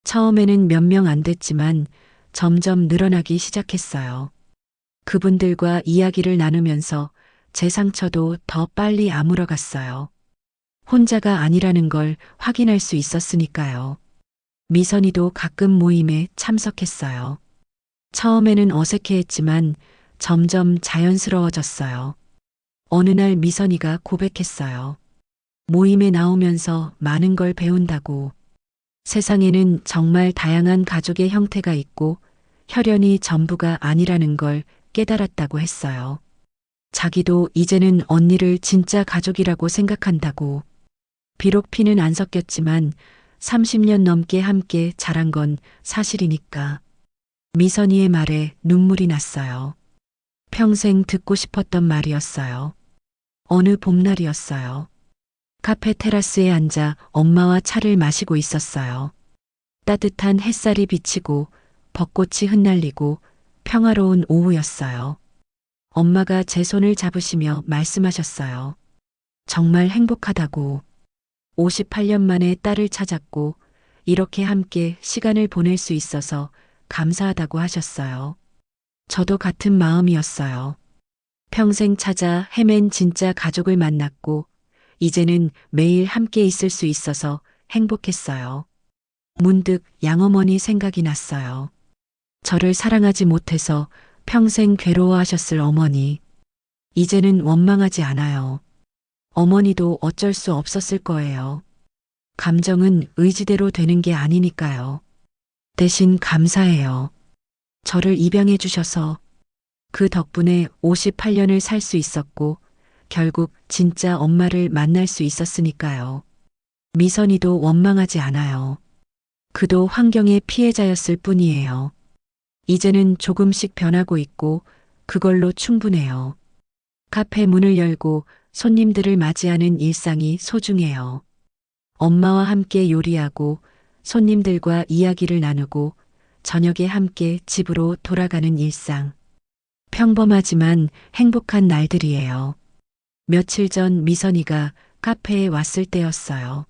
Speaker 1: 처음에는 몇 명 안 됐지만 점점 늘어나기 시작했어요. 그분들과 이야기를 나누면서 제 상처도 더 빨리 아물어갔어요. 혼자가 아니라는 걸 확인할 수 있었으니까요. 미선이도 가끔 모임에 참석했어요. 처음에는 어색해했지만 점점 자연스러워졌어요. 어느 날 미선이가 고백했어요. 모임에 나오면서 많은 걸 배운다고. 세상에는 정말 다양한 가족의 형태가 있고 혈연이 전부가 아니라는 걸 깨달았다고 했어요. 자기도 이제는 언니를 진짜 가족이라고 생각한다고. 비록 피는 안 섞였지만 30년 넘게 함께 자란 건 사실이니까. 미선이의 말에 눈물이 났어요. 평생 듣고 싶었던 말이었어요. 어느 봄날이었어요. 카페 테라스에 앉아 엄마와 차를 마시고 있었어요. 따뜻한 햇살이 비치고 벚꽃이 흩날리고 평화로운 오후였어요. 엄마가 제 손을 잡으시며 말씀하셨어요. 정말 행복하다고. 58년 만에 딸을 찾았고 이렇게 함께 시간을 보낼 수 있어서 감사하다고 하셨어요. 저도 같은 마음이었어요. 평생 찾아 헤맨 진짜 가족을 만났고 이제는 매일 함께 있을 수 있어서 행복했어요. 문득 양어머니 생각이 났어요. 저를 사랑하지 못해서 평생 괴로워하셨을 어머니. 이제는 원망하지 않아요. 어머니도 어쩔 수 없었을 거예요. 감정은 의지대로 되는 게 아니니까요. 대신 감사해요. 저를 입양해 주셔서 그 덕분에 58년을 살 수 있었고 결국 진짜 엄마를 만날 수 있었으니까요. 미선이도 원망하지 않아요. 그도 환경의 피해자였을 뿐이에요. 이제는 조금씩 변하고 있고 그걸로 충분해요. 카페 문을 열고 손님들을 맞이하는 일상이 소중해요. 엄마와 함께 요리하고 손님들과 이야기를 나누고 저녁에 함께 집으로 돌아가는 일상. 평범하지만 행복한 날들이에요. 며칠 전 미선이가 카페에 왔을 때였어요.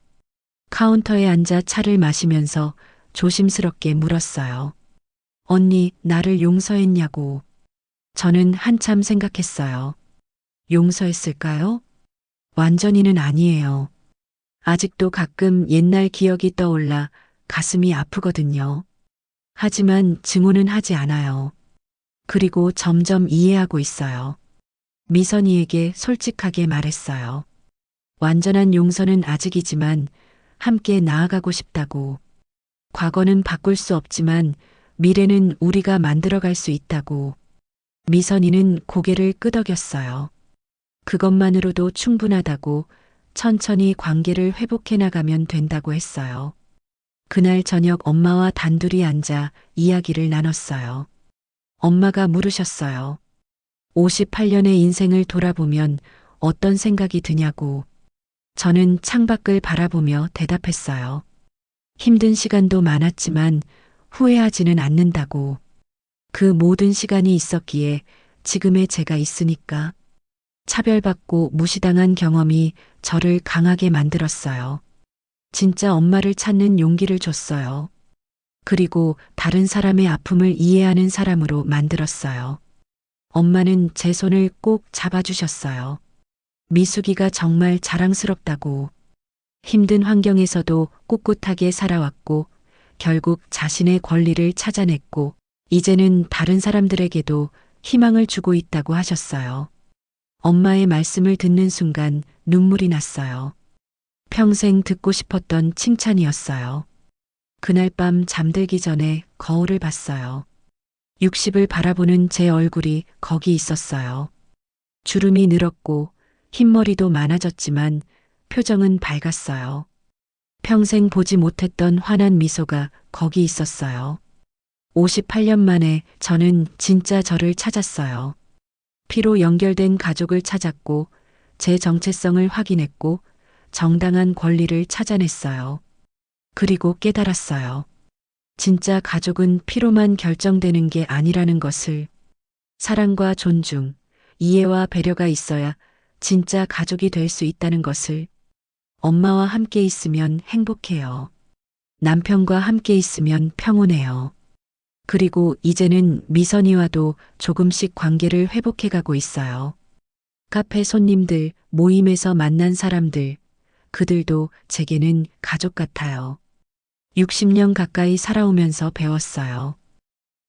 Speaker 1: 카운터에 앉아 차를 마시면서 조심스럽게 물었어요. 언니, 나를 용서했냐고. 저는 한참 생각했어요. 용서했을까요? 완전히는 아니에요. 아직도 가끔 옛날 기억이 떠올라 가슴이 아프거든요. 하지만 증오는 하지 않아요. 그리고 점점 이해하고 있어요. 미선이에게 솔직하게 말했어요. 완전한 용서는 아직이지만 함께 나아가고 싶다고. 과거는 바꿀 수 없지만 미래는 우리가 만들어갈 수 있다고. 미선이는 고개를 끄덕였어요. 그것만으로도 충분하다고, 천천히 관계를 회복해 나가면 된다고 했어요. 그날 저녁 엄마와 단둘이 앉아 이야기를 나눴어요. 엄마가 물으셨어요. 58년의 인생을 돌아보면 어떤 생각이 드냐고. 저는 창밖을 바라보며 대답했어요. 힘든 시간도 많았지만 후회하지는 않는다고. 그 모든 시간이 있었기에 지금의 제가 있으니까. 차별받고 무시당한 경험이 저를 강하게 만들었어요. 진짜 엄마를 찾는 용기를 줬어요. 그리고 다른 사람의 아픔을 이해하는 사람으로 만들었어요. 엄마는 제 손을 꼭 잡아주셨어요. 미숙이가 정말 자랑스럽다고. 힘든 환경에서도 꿋꿋하게 살아왔고 결국 자신의 권리를 찾아냈고 이제는 다른 사람들에게도 희망을 주고 있다고 하셨어요. 엄마의 말씀을 듣는 순간 눈물이 났어요. 평생 듣고 싶었던 칭찬이었어요. 그날 밤 잠들기 전에 거울을 봤어요. 60을 바라보는 제 얼굴이 거기 있었어요. 주름이 늘었고 흰머리도 많아졌지만 표정은 밝았어요. 평생 보지 못했던 환한 미소가 거기 있었어요. 58년 만에 저는 진짜 저를 찾았어요. 피로 연결된 가족을 찾았고 제 정체성을 확인했고 정당한 권리를 찾아냈어요. 그리고 깨달았어요. 진짜 가족은 피로만 결정되는 게 아니라는 것을. 사랑과 존중, 이해와 배려가 있어야 진짜 가족이 될 수 있다는 것을. 엄마와 함께 있으면 행복해요. 남편과 함께 있으면 평온해요. 그리고 이제는 미선이와도 조금씩 관계를 회복해가고 있어요. 카페 손님들, 모임에서 만난 사람들, 그들도 제게는 가족 같아요. 60년 가까이 살아오면서 배웠어요.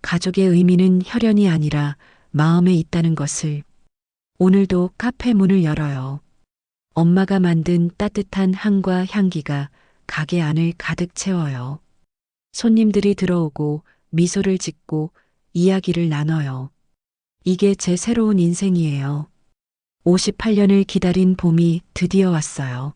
Speaker 1: 가족의 의미는 혈연이 아니라 마음에 있다는 것을. 오늘도 카페 문을 열어요. 엄마가 만든 따뜻한 향과 향기가 가게 안을 가득 채워요. 손님들이 들어오고 미소를 짓고 이야기를 나눠요. 이게 제 새로운 인생이에요. 58년을 기다린 봄이 드디어 왔어요.